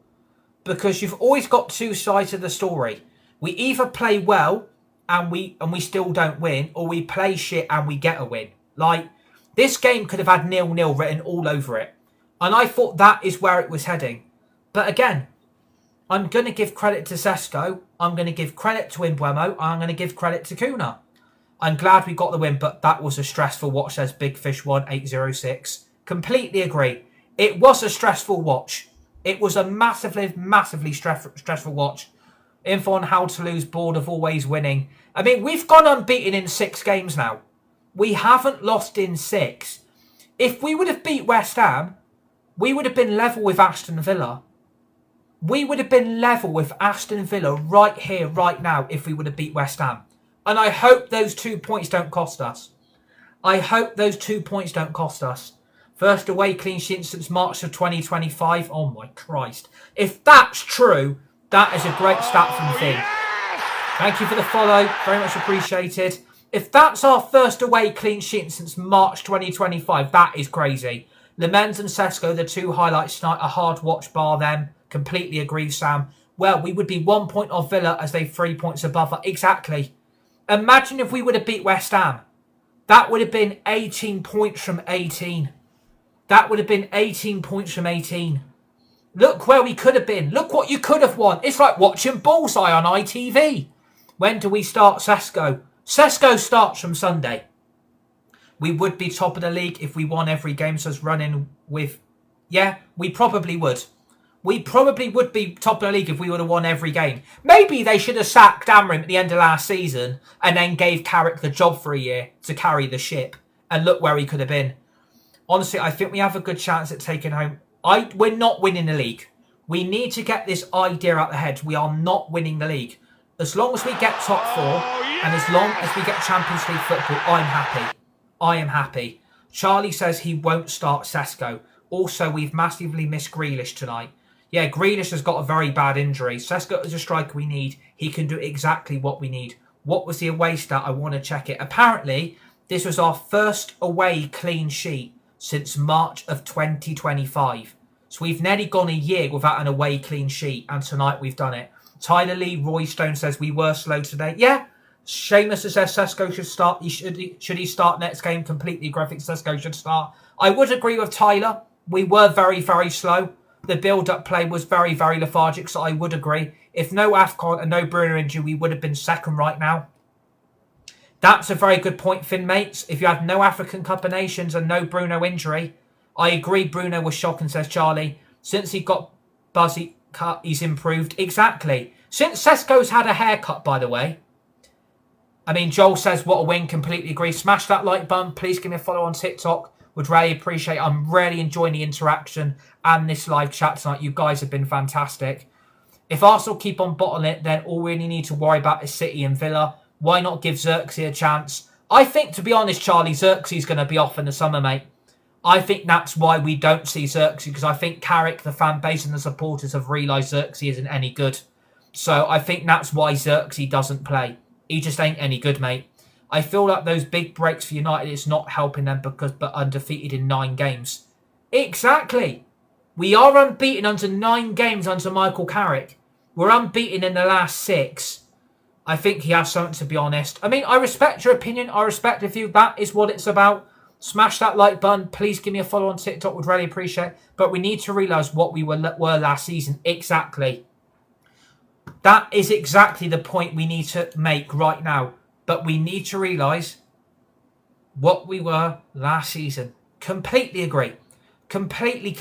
Because you've always got two sides of the story. We either play well and we still don't win, or we play shit and we get a win. Like, this game could have had 0-0 written all over it. And I thought that is where it was heading. But again, I'm going to give credit to Sesko. I'm going to give credit to Mbeumo. I'm going to give credit to Kuna. I'm glad we got the win, but that was a stressful watch, says Big Fish 1806. Completely agree. It was a stressful watch. It was a massively stressful watch. Info on how to lose, bored of always winning. I mean, we've gone unbeaten in 6 games now. We haven't lost in 6. If we would have beat West Ham, we would have been level with Aston Villa. We would have been level with Aston Villa right here, right now, if we would have beat West Ham. And I hope those 2 points don't cost us. I hope those 2 points don't cost us. First away clean sheet since March of 2025. Oh my Christ. If that's true, that is a great stat from Finn. Thank you for the follow. Very much appreciated. If that's our first away clean sheet since March 2025, that is crazy. Lemens and Sesko, the 2 highlights tonight, a hard watch bar them. Completely agree, Sam. Well, we would be 1 point off Villa as they 3 points above us. Exactly. Imagine if we would have beat West Ham. That would have been 18 points from 18. That would have been 18 points from 18. Look where we could have been. Look what you could have won. It's like watching Bullseye on ITV. When do we start Sesko? Sesko starts from Sunday. We would be top of the league if we won every game, so it's running with... Yeah, we probably would. We probably would be top of the league if we would have won every game. Maybe they should have sacked Amrim at the end of last season and then gave Carrick the job for a year to carry the ship. And look where he could have been. Honestly, I think we have a good chance at taking home... We're not winning the league. We need to get this idea out of the head. We are not winning the league. As long as we get top 4 and as long as we get Champions League football, I'm happy. I am happy. Charlie says he won't start Sesko. Also, we've massively missed Grealish tonight. Yeah, Grealish has got a very bad injury. Sesko is a striker we need. He can do exactly what we need. What was the away stat? I want to check it. Apparently, this was our first away clean sheet since March of 2025. So we've nearly gone a year without an away clean sheet, and tonight we've done it. Tyler Lee Roy Stone says we were slow today. Yeah, Seamus says Sesko should start. Should he start next game? Completely agree. I think Sesko should start. I would agree with Tyler. We were very, very slow. The build-up play was very, very lethargic, so I would agree. If no AFCON and no Bruno injury, we would have been second right now. That's a very good point, Finn, mates. If you had no African Cup of Nations and no Bruno injury, I agree Bruno was shocking, says Charlie. Since he got Buzzy cut, he's improved. Exactly. Since Sesko's had a haircut, by the way. I mean, Joel says, what a win. Completely agree. Smash that like button. Please give me a follow on TikTok. Would really appreciate it. I'm really enjoying the interaction and this live chat tonight. You guys have been fantastic. If Arsenal keep on bottling it, then all we really need to worry about is City and Villa. Why not give Xerxes a chance? I think, to be honest, Charlie, Xerxes is going to be off in the summer, mate. I think that's why we don't see Xerxes, because I think Carrick, the fan base and the supporters have realised Xerxes isn't any good. So I think that's why Xerxes doesn't play. He just ain't any good, mate. I feel like those big breaks for United, it's not helping them but undefeated in 9 games. Exactly. We are unbeaten under 9 games under Michael Carrick. We're unbeaten in the last 6. I think he has something, to be honest. I mean, I respect your opinion. I respect the view. That is what it's about. Smash that like button. Please give me a follow on TikTok. Would really appreciate it. But we need to realise what we were last season. Exactly. That is exactly the point we need to make right now. But we need to realise what we were last season. Completely agree. Completely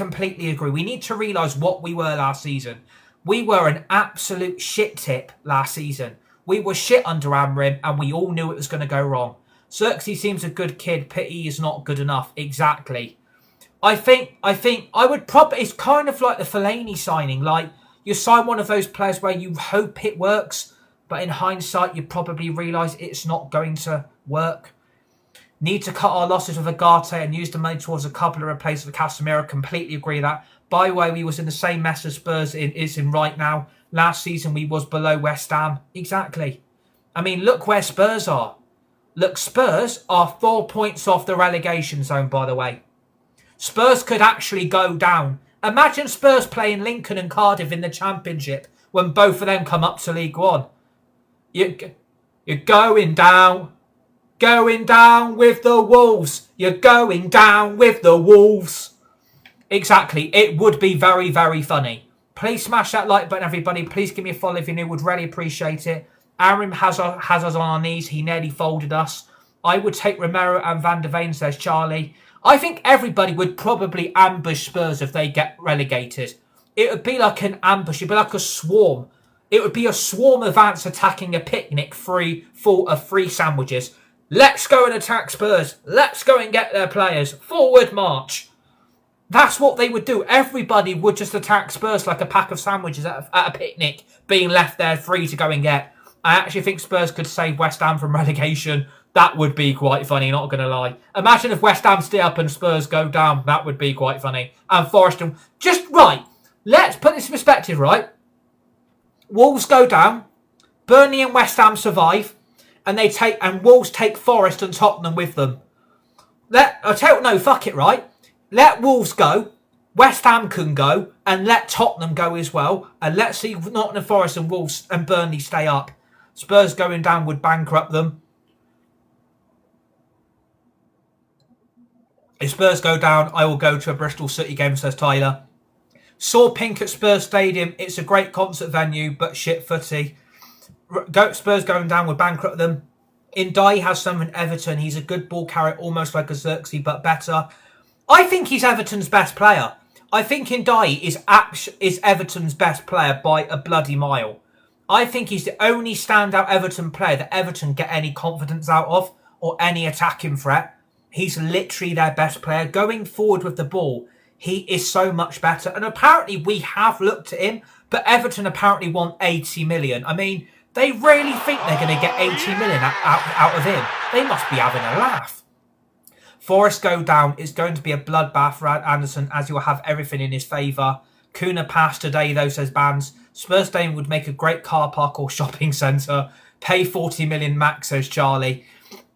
agree. We need to realise what we were last season. We were an absolute shit tip last season. We were shit under Amrim, and we all knew it was going to go wrong. Xerxes seems a good kid. Pity is not good enough. Exactly. I think I would probably... It's kind of like the Fellaini signing. Like, you sign one of those players where you hope it works, but in hindsight, you probably realise it's not going to work. Need to cut our losses with Agate and use the money towards a couple of replacements for Casemiro. Completely agree with that. By the way, we was in the same mess as Spurs is in right now. Last season, we was below West Ham. Exactly. I mean, look where Spurs are. Look, Spurs are 4 points off the relegation zone, by the way. Spurs could actually go down. Imagine Spurs playing Lincoln and Cardiff in the Championship when both of them come up to League One. You're going down. Going down with the Wolves. You're going down with the Wolves. Exactly. It would be very, very funny. Please smash that like button, everybody. Please give me a follow if you're new. Would really appreciate it. Arim has us on our knees. He nearly folded us. I would take Romero and Van der Veen, says Charlie. I think everybody would probably ambush Spurs if they get relegated. It would be like an ambush. It would be like a swarm. It would be a swarm of ants attacking a picnic full of free sandwiches. Let's go and attack Spurs. Let's go and get their players. Forward march. That's what they would do. Everybody would just attack Spurs like a pack of sandwiches at a picnic being left there free to go and get. I actually think Spurs could save West Ham from relegation. That would be quite funny, not going to lie. Imagine if West Ham stay up and Spurs go down. That would be quite funny. And Forest... Just right. Let's put this in perspective, right? Wolves go down. Burnley and West Ham survive. And Wolves take Forest and Tottenham with them. Fuck it, right? Let Wolves go. West Ham can go. And let Tottenham go as well. And let's see Nottingham Forest and Wolves and Burnley stay up. Spurs going down would bankrupt them. If Spurs go down, I will go to a Bristol City game, says Tyler. Saw Pink at Spurs Stadium. It's a great concert venue, but shit footy. Spurs going down would bankrupt them. Ndai has some in Everton. He's a good ball carrier, almost like a Xerxes, but better. I think he's Everton's best player. I think Ndai is Everton's best player by a bloody mile. I think he's the only standout Everton player that Everton get any confidence out of or any attacking threat. He's literally their best player. Going forward with the ball, he is so much better. And apparently we have looked at him, but Everton apparently want 80 million. I mean, they really think they're going to get 80 million out of him. They must be having a laugh. Forest go down. It's going to be a bloodbath for Anderson, as you'll have everything in his favour. Kuna passed today, though, says Bands. Spurs Stadium would make a great car park or shopping centre. Pay 40 million max, says Charlie.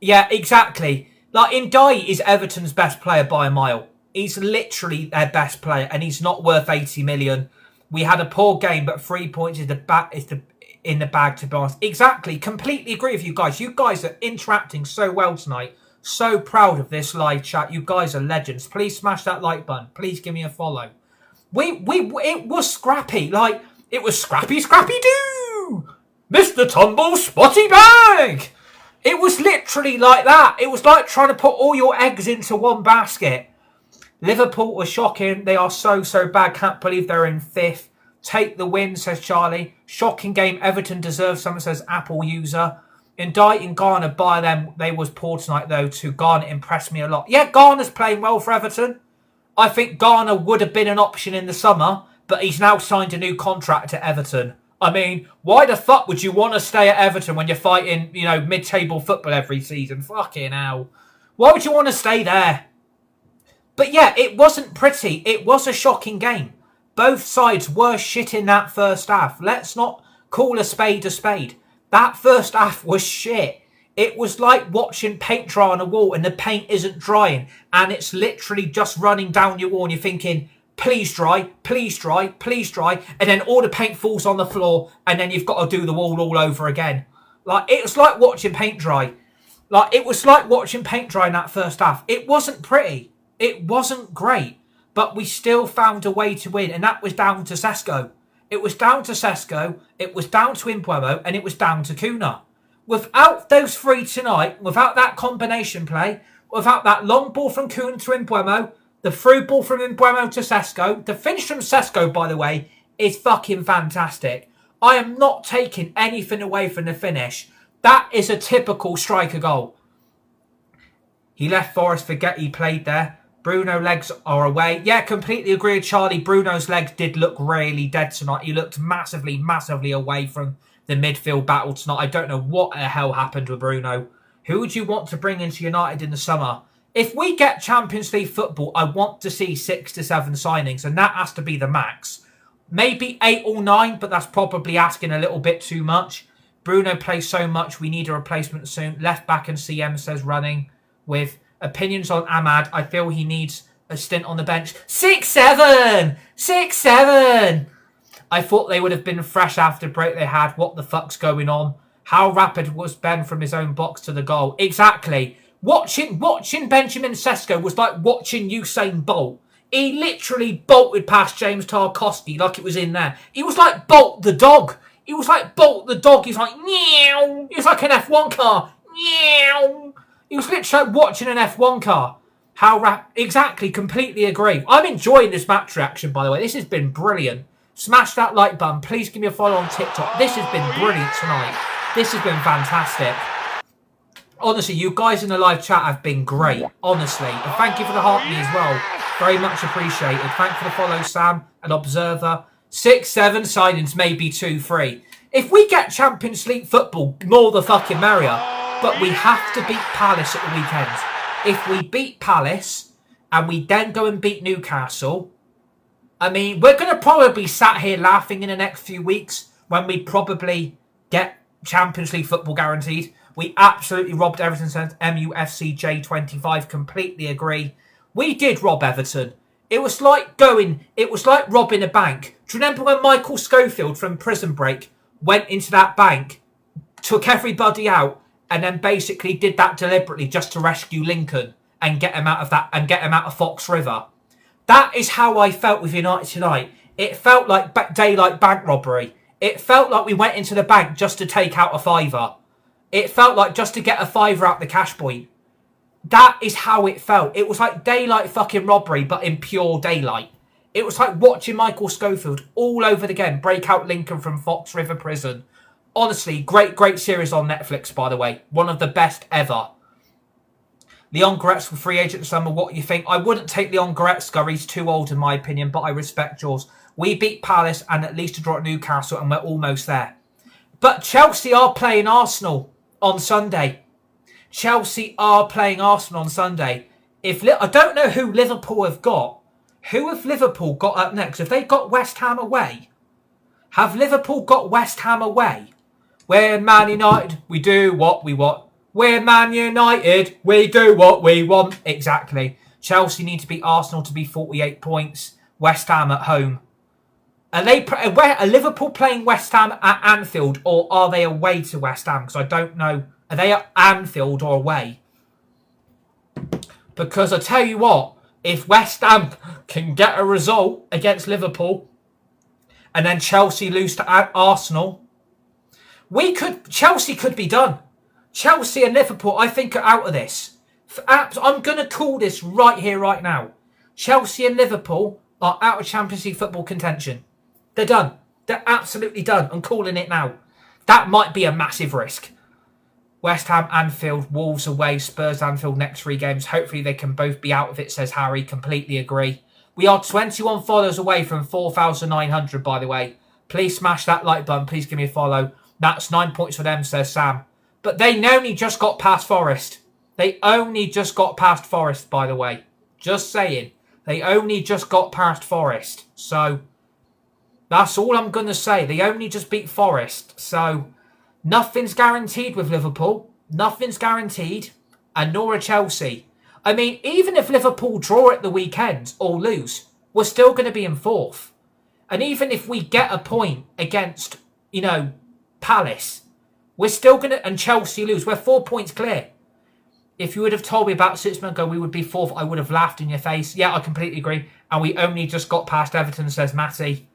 Yeah, exactly. Like, Ndai is Everton's best player by a mile. He's literally their best player, and he's not worth 80 million. We had a poor game, but 3 points is in the bag, to be honest. Exactly. Completely agree with you guys. You guys are interacting so well tonight. So proud of this live chat. You guys are legends. Please smash that like button. Please give me a follow. It was scrappy. Like, it was scrappy-doo! Mr. Tumble Spotty Bag! It was literally like that. It was like trying to put all your eggs into one basket. Liverpool was shocking. They are so bad. Can't believe they're in 5th. Take the win, says Charlie. Shocking game. Everton deserves something, says Apple user. Ndai and Garner, by them, they was poor tonight, though, too. Garner impressed me a lot. Yeah, Garner's playing well for Everton. I think Garner would have been an option in the summer, but he's now signed a new contract at Everton. I mean, why the fuck would you want to stay at Everton when you're fighting, mid-table football every season? Fucking hell. Why would you want to stay there? But yeah, it wasn't pretty. It was a shocking game. Both sides were shit in that first half. Let's not call a spade a spade. That first half was shit. It was like watching paint dry on a wall and the paint isn't drying and it's literally just running down your wall and you're thinking, please dry, please dry, please dry. And then all the paint falls on the floor and then you've got to do the wall all over again. Like, it was like watching paint dry. It was like watching paint dry in that first half. It wasn't pretty. It wasn't great. But we still found a way to win. And that was down to Sesko. It was down to Sesko, it was down to Mbeumo, and it was down to Kuna. Without those three tonight, without that combination play, without that long ball from Kuna to Mbeumo, the through ball from Mbeumo to Sesko, the finish from Sesko, by the way, is fucking fantastic. I am not taking anything away from the finish. That is a typical striker goal. He left Forest, forget he played there. Bruno legs are away. Yeah, completely agree with Charlie. Bruno's legs did look really dead tonight. He looked massively, massively away from the midfield battle tonight. I don't know what the hell happened with Bruno. Who would you want to bring into United in the summer? If we get Champions League football, I want to see 6 to 7 signings, and that has to be the max. Maybe 8 or 9, but that's probably asking a little bit too much. Bruno plays so much, we need a replacement soon. Left back and CM says running with opinions on Ahmad. I feel he needs a stint on the bench. 6-7! 6-7! I thought they would have been fresh after the break they had. What the fuck's going on? How rapid was Ben from his own box to the goal? Exactly. Watching Benjamin Sesko was like watching Usain Bolt. He literally bolted past James Tarkowski like it was in there. He was like Bolt the dog. He was like Bolt the dog. He's like, meow. He was like an F1 car. Meow. He was literally like watching an F1 car. Exactly, completely agree. I'm enjoying this match reaction, by the way. This has been brilliant. Smash that like button. Please give me a follow on TikTok. This has been brilliant tonight. This has been fantastic. Honestly, you guys in the live chat have been great. Honestly. And thank you for the heart me as well. Very much appreciated. Thank you for the follow, Sam, an observer. 6-7 signings, maybe 2-3. If we get Champions League football, more the fucking merrier. But we have to beat Palace at the weekend. If we beat Palace and we then go and beat Newcastle, I mean, we're going to probably be sat here laughing in the next few weeks when we probably get Champions League football guaranteed. We absolutely robbed Everton since MUFC J25. Completely agree. We did rob Everton. It was like robbing a bank. Do you remember when Michael Schofield from Prison Break went into that bank, took everybody out, and then basically did that deliberately just to rescue Lincoln and get him out of Fox River? That is how I felt with United tonight. It felt like daylight bank robbery. It felt like we went into the bank just to take out a fiver. It felt like just to get a fiver out the cash point. That is how it felt. It was like daylight fucking robbery, but in pure daylight. It was like watching Michael Schofield all over again break out Lincoln from Fox River Prison. Honestly, great series on Netflix, by the way. One of the best ever. Leon Goretzka, free agent this summer. What do you think? I wouldn't take Leon Goretzka. He's too old in my opinion, but I respect yours. We beat Palace and at least a draw at Newcastle, and we're almost there. But Chelsea are playing Arsenal on Sunday. Chelsea are playing Arsenal on Sunday. I don't know who Liverpool have got. Who have Liverpool got up next? Have they got West Ham away? Have Liverpool got West Ham away? We're Man United, we do what we want. We're Man United, we do what we want. Exactly. Chelsea need to beat Arsenal to be 48 points. West Ham at home. Are Liverpool playing West Ham at Anfield, or are they away to West Ham? Because I don't know. Are they at Anfield or away? Because I tell you what, if West Ham can get a result against Liverpool and then Chelsea lose to Arsenal, Chelsea could be done. Chelsea and Liverpool, I think, are out of this. I'm going to call this right here, right now. Chelsea and Liverpool are out of Champions League football contention. They're done. They're absolutely done. I'm calling it now. That might be a massive risk. West Ham, Anfield, Wolves away, Spurs, Anfield, next 3 games. Hopefully they can both be out of it, says Harry. Completely agree. We are 21 followers away from 4,900, by the way. Please smash that like button. Please give me a follow. That's 9 points for them, says Sam. But they only just got past Forest. They only just got past Forest, by the way. Just saying. They only just got past Forest. So, that's all I'm going to say. They only just beat Forest. So, nothing's guaranteed with Liverpool. Nothing's guaranteed. And nor are Chelsea. I mean, even if Liverpool draw at the weekend or lose, we're still going to be in 4th. And even if we get a point against, Palace, we're still going to... And Chelsea lose. We're 4 points clear. If you would have told me about 6 months ago we would be 4th, I would have laughed in your face. Yeah, I completely agree. And we only just got past Everton, says Matty.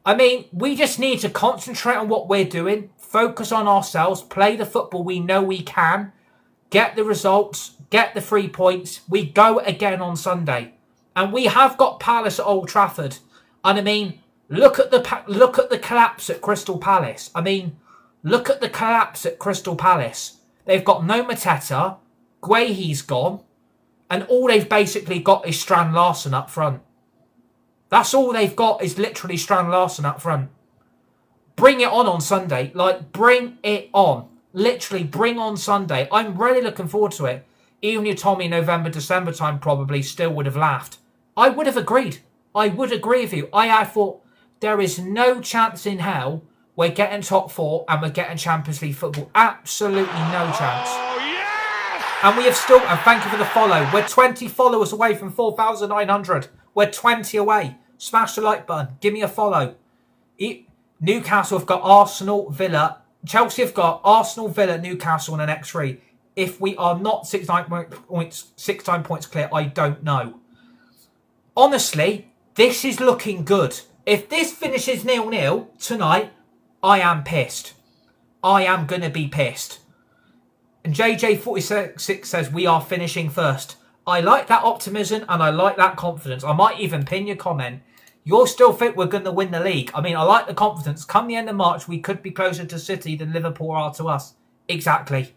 I mean, we just need to concentrate on what we're doing, focus on ourselves, play the football we know we can, get the results, get the 3 points. We go again on Sunday. And we have got Palace at Old Trafford. And I mean, Look at the collapse at Crystal Palace. I mean, look at the collapse at Crystal Palace. They've got no Mateta, Guehi's gone, and all they've basically got is Strand Larsen up front. That's all they've got is literally Strand Larsen up front. Bring it on Sunday. Like, bring it on. Literally, bring on Sunday. I'm really looking forward to it. Even you told me November, December time probably still would have laughed. I would have agreed. I would agree with you. I thought there is no chance in hell we're getting top 4 and we're getting Champions League football. Absolutely no chance. Oh, yes! And we have still, and thank you for the follow. We're 20 followers away from 4,900. We're 20 away. Smash the like button. Give me a follow. Newcastle have got Arsenal, Villa. Chelsea have got Arsenal, Villa, Newcastle in the next 3. If we are not 6-9 points clear, I don't know. Honestly, this is looking good. If this finishes 0-0 tonight, I am pissed. I am going to be pissed. And JJ46 says we are finishing first. I like that optimism and I like that confidence. I might even pin your comment. You still think we're going to win the league? I mean, I like the confidence. Come the end of March, we could be closer to City than Liverpool are to us. Exactly.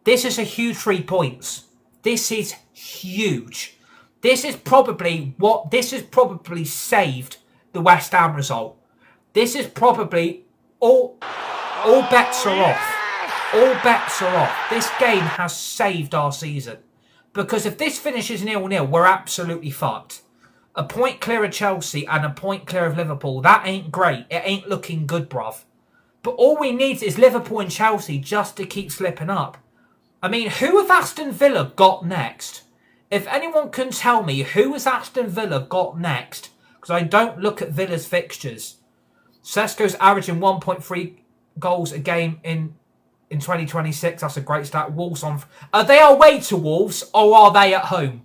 This is a huge 3 points. This is huge. This is probably saved the West Ham result. This is probably all bets are off. All bets are off. This game has saved our season. Because if this finishes 0-0, we're absolutely fucked. A point clear of Chelsea and a point clear of Liverpool, that ain't great. It ain't looking good, bruv. But all we need is Liverpool and Chelsea just to keep slipping up. I mean, who have Aston Villa got next? If anyone can tell me who has Aston Villa got next, because I don't look at Villa's fixtures. Sesko's averaging 1.3 goals a game in 2026. That's a great stat. Wolves on. Are they away to Wolves or are they at home?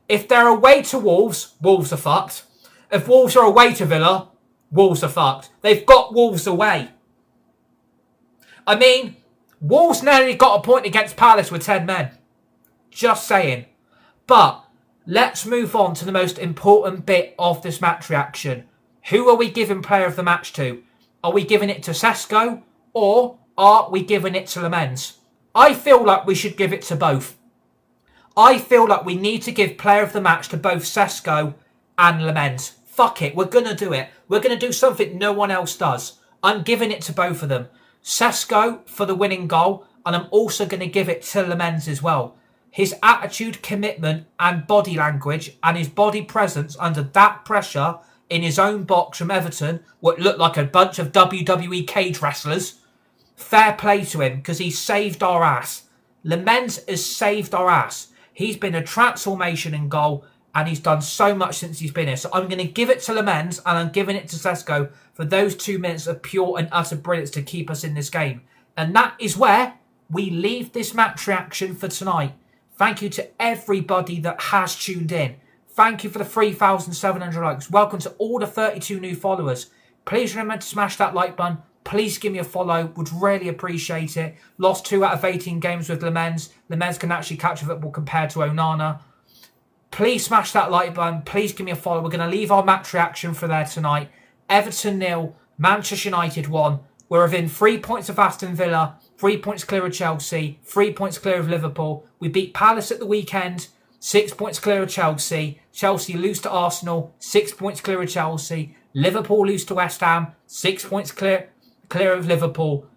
If they're away to Wolves, Wolves are fucked. If Wolves are away to Villa, Wolves are fucked. They've got Wolves away. I mean, Wolves nearly got a point against Palace with 10 men. Just saying. But let's move on to the most important bit of this match reaction. Who are we giving player of the match to? Are we giving it to Sesko or are we giving it to Lemens? I feel like we should give it to both. I feel like we need to give player of the match to both Sesko and Lemens. Fuck it, we're going to do it. We're going to do something no one else does. I'm giving it to both of them. Sesko for the winning goal, and I'm also going to give it to Lemens as well. His attitude, commitment and body language and his body presence under that pressure in his own box from Everton, what looked like a bunch of WWE cage wrestlers. Fair play to him because he saved our ass. Lemens has saved our ass. He's been a transformation in goal and he's done so much since he's been here. So I'm going to give it to Lemens and I'm giving it to Sesko for those 2 minutes of pure and utter brilliance to keep us in this game. And that is where we leave this match reaction for tonight. Thank you to everybody that has tuned in. Thank you for the 3,700 likes. Welcome to all the 32 new followers. Please remember to smash that like button. Please give me a follow. Would really appreciate it. Lost 2 out of 18 games with Lemens. Lemens can actually catch a football compared to Onana. Please smash that like button. Please give me a follow. We're going to leave our match reaction for there tonight. Everton 0, Manchester United 1. We're within 3 points of Aston Villa, 3 points clear of Chelsea, 3 points clear of Liverpool. We beat Palace at the weekend, 6 points clear of Chelsea. Chelsea lose to Arsenal, 6 points clear of Chelsea. Liverpool lose to West Ham, 6 points clear of Liverpool.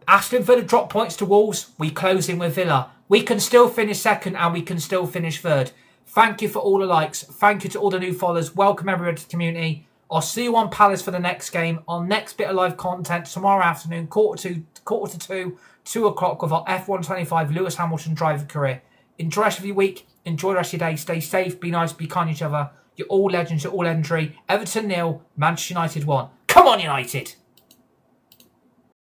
Aston Villa drop points to Wolves. We close in with Villa. We can still finish second and we can still finish third. Thank you for all the likes. Thank you to all the new followers. Welcome everyone to the community. I'll see you on Palace for the next game. Our next bit of live content tomorrow afternoon, quarter to 2, 2 o'clock with our F125 Lewis Hamilton driver career. Enjoy the rest of your week. Enjoy the rest of your day. Stay safe. Be nice. Be kind to each other. You're all legends. You're all legendary. Everton 0, Manchester United 1. Come on, United!